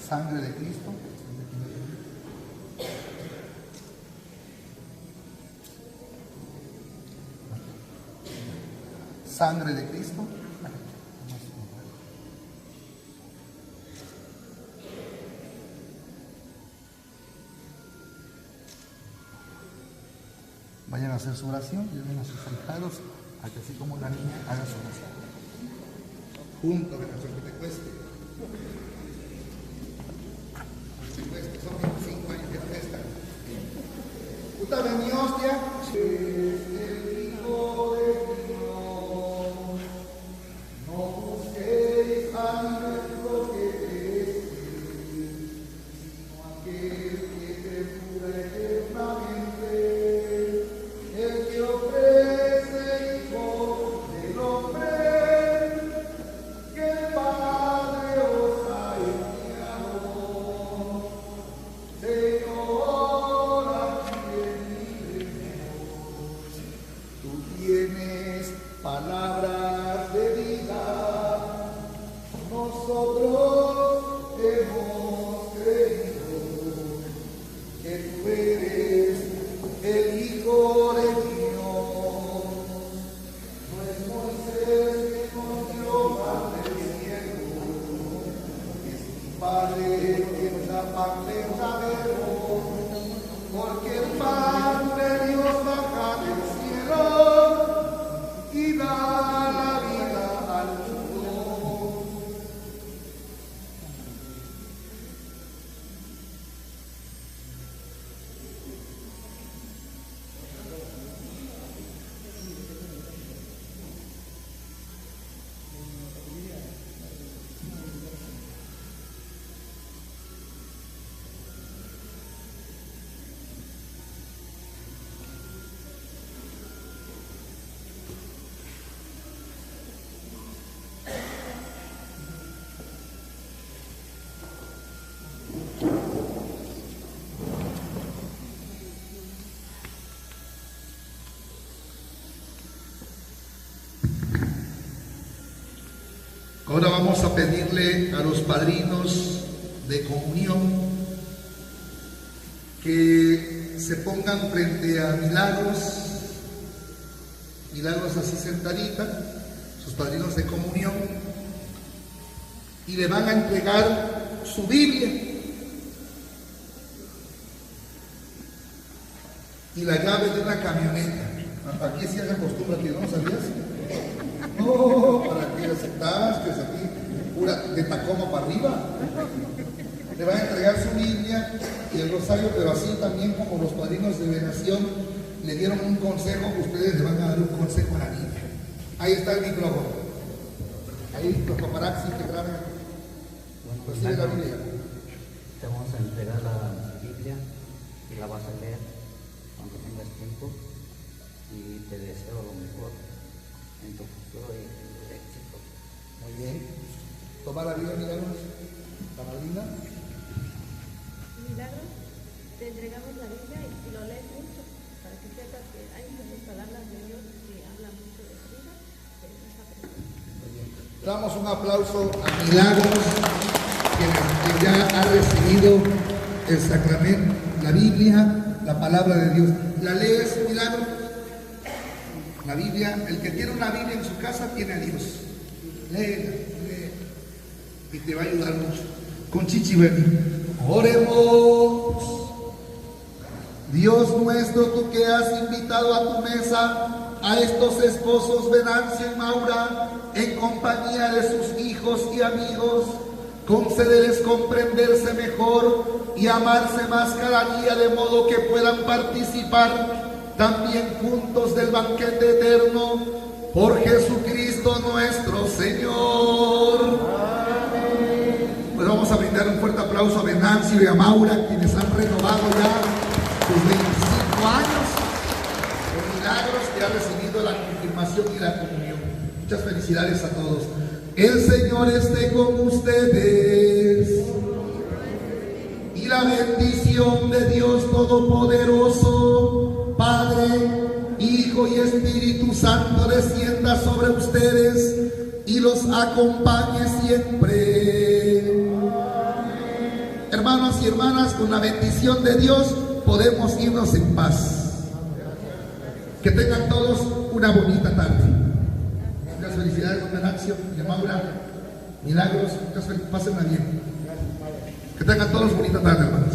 Sangre de Cristo. Sangre de Cristo. Vayan a hacer su oración, lleven a sus ahijados a que así como la niña haga su oración. Junto, que te cueste. Son 25 años de fiesta. Puta de mi hostia. El Hijo de Dios. No busquéis a nuestro que es, sino aquel que te cura eternamente. El que ofrece Hijo del hombre, que el Padre os ha enviado. Señor, aquí líbreme. Ahora vamos a pedirle a los padrinos de comunión que se pongan frente a Milagros así sentadita, sus padrinos de comunión, y le van a entregar su Biblia y la llave de una camioneta. Aquí sí haga costumbre, que no sabías. No, para que aceptas, que es aquí, pura de Tacoma para arriba. Le van a entregar su Biblia y el rosario, pero así también como los padrinos de venación le dieron un consejo, ustedes le van a dar un consejo a la niña. Ahí está el micrófono. Ahí los paparazzi que graban. Pues sigue la Biblia. Te vamos a entregar la Biblia y la vas a leer cuando tengas tiempo, y te deseo lo mejor en tu futuro y en tu éxito. Muy bien. Toma la Biblia, Milagros. La madrina. Milagros, te entregamos la Biblia y lo lees mucho, para que sepas que hay muchas palabras de Dios que hablan mucho de tu vida, de esa persona. Muy bien. Damos un aplauso a Milagros, que ya ha recibido el sacramento, la Biblia, la palabra de Dios. ¿La lees, Milagros? La Biblia, el que tiene una Biblia en su casa tiene a Dios. Léela, léela, y te va a ayudar mucho. Con Chichi Berni. Oremos. Dios nuestro, tú que has invitado a tu mesa a estos esposos Venancio y Maura en compañía de sus hijos y amigos, concédeles comprenderse mejor y amarse más cada día, de modo que puedan participar también juntos del banquete eterno, por Jesucristo nuestro Señor. Pues vamos a brindar un fuerte aplauso a Venancio y a Maura, quienes han renovado ya sus 25 años de Milagros, que ha recibido la confirmación y la comunión. Muchas felicidades a todos. El Señor esté con ustedes, y la bendición de Dios Todopoderoso, Padre, Hijo y Espíritu Santo, descienda sobre ustedes y los acompañe siempre. Hermanos y hermanas, con la bendición de Dios podemos irnos en paz. Que tengan todos una bonita tarde. Muchas felicidades, don Venancio y a Maura. Milagros, pásenla bien. Que tengan todos bonita tarde, hermanos.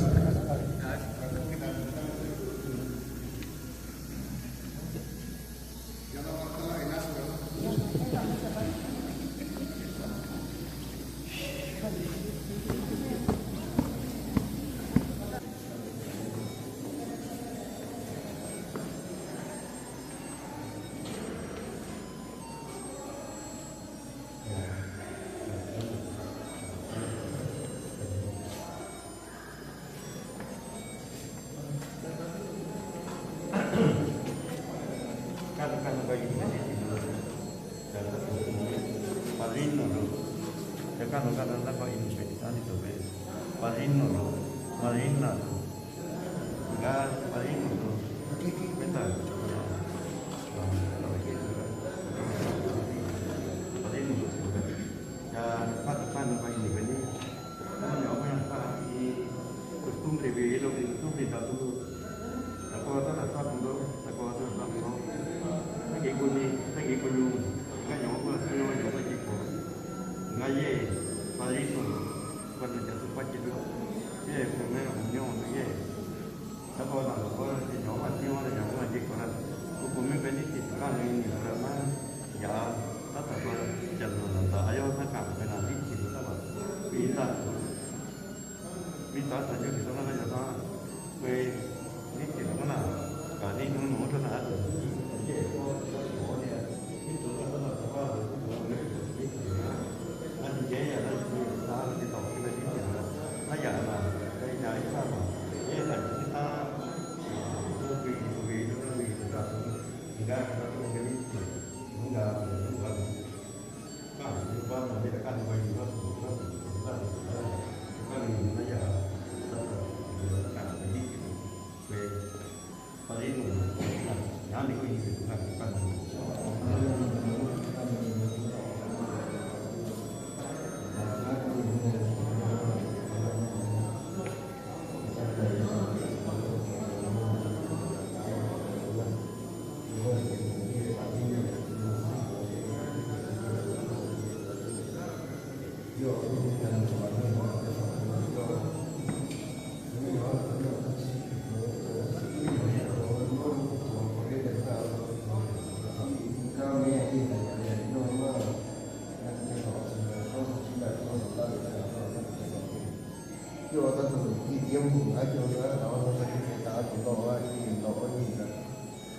cùng ai cho nó đó nó sẽ cái ta cũng có ai nhìn nó gì cả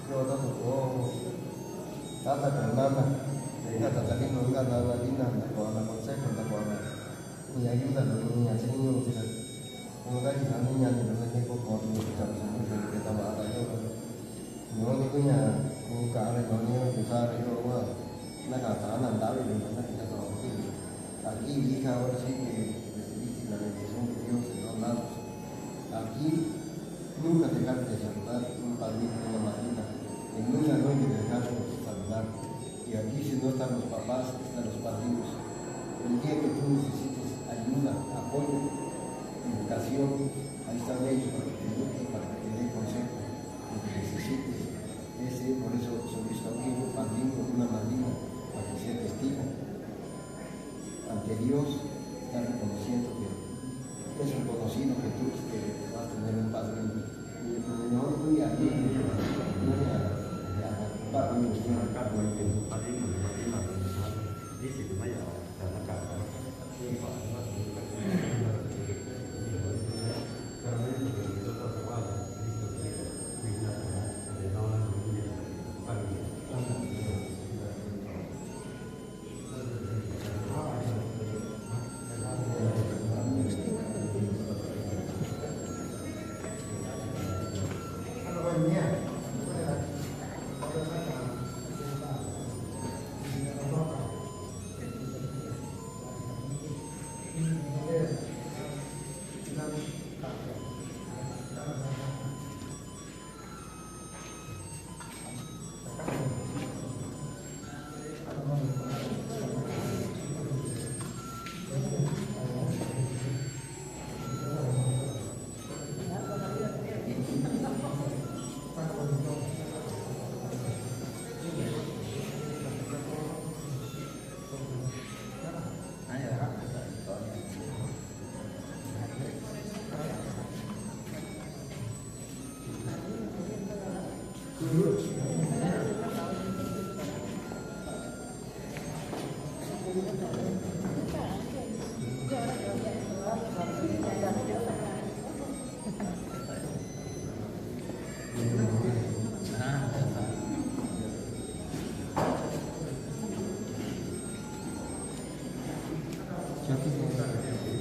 cho nó cũng có ta ta cũng năm à để ta ta cái nó cái là đi nằm ta còn là con sẽ còn ta còn là nhà chúng ta là nhà sẽ nhiều thì là nó cái gì nó nhà thì nó cái con thì chậm chậm thì ta bảo là nó cái nhà cả này nó như từ xa đấy nó cả xã làm đá thì mình nó sẽ có aquí hija ahora sí que recibiste la bendición de Dios en los lados. Aquí nunca dejaste de saludar un padrino y una madrina. En una noche dejaste de saludar. Y aquí si no están los papás, están los padrinos. El día que tú necesites ayuda, apoyo, educación, ahí están ellos para que te eduquen, para que te den consejo, lo que necesites. Por eso visto aquí un padrino y una madrina, para que sea testigo. Ante Dios está reconociendo que es un conocido que tú vas a tener un padre y no voy a ir a para mi cuestión acá con el padrino dice que vaya a la casa Ya te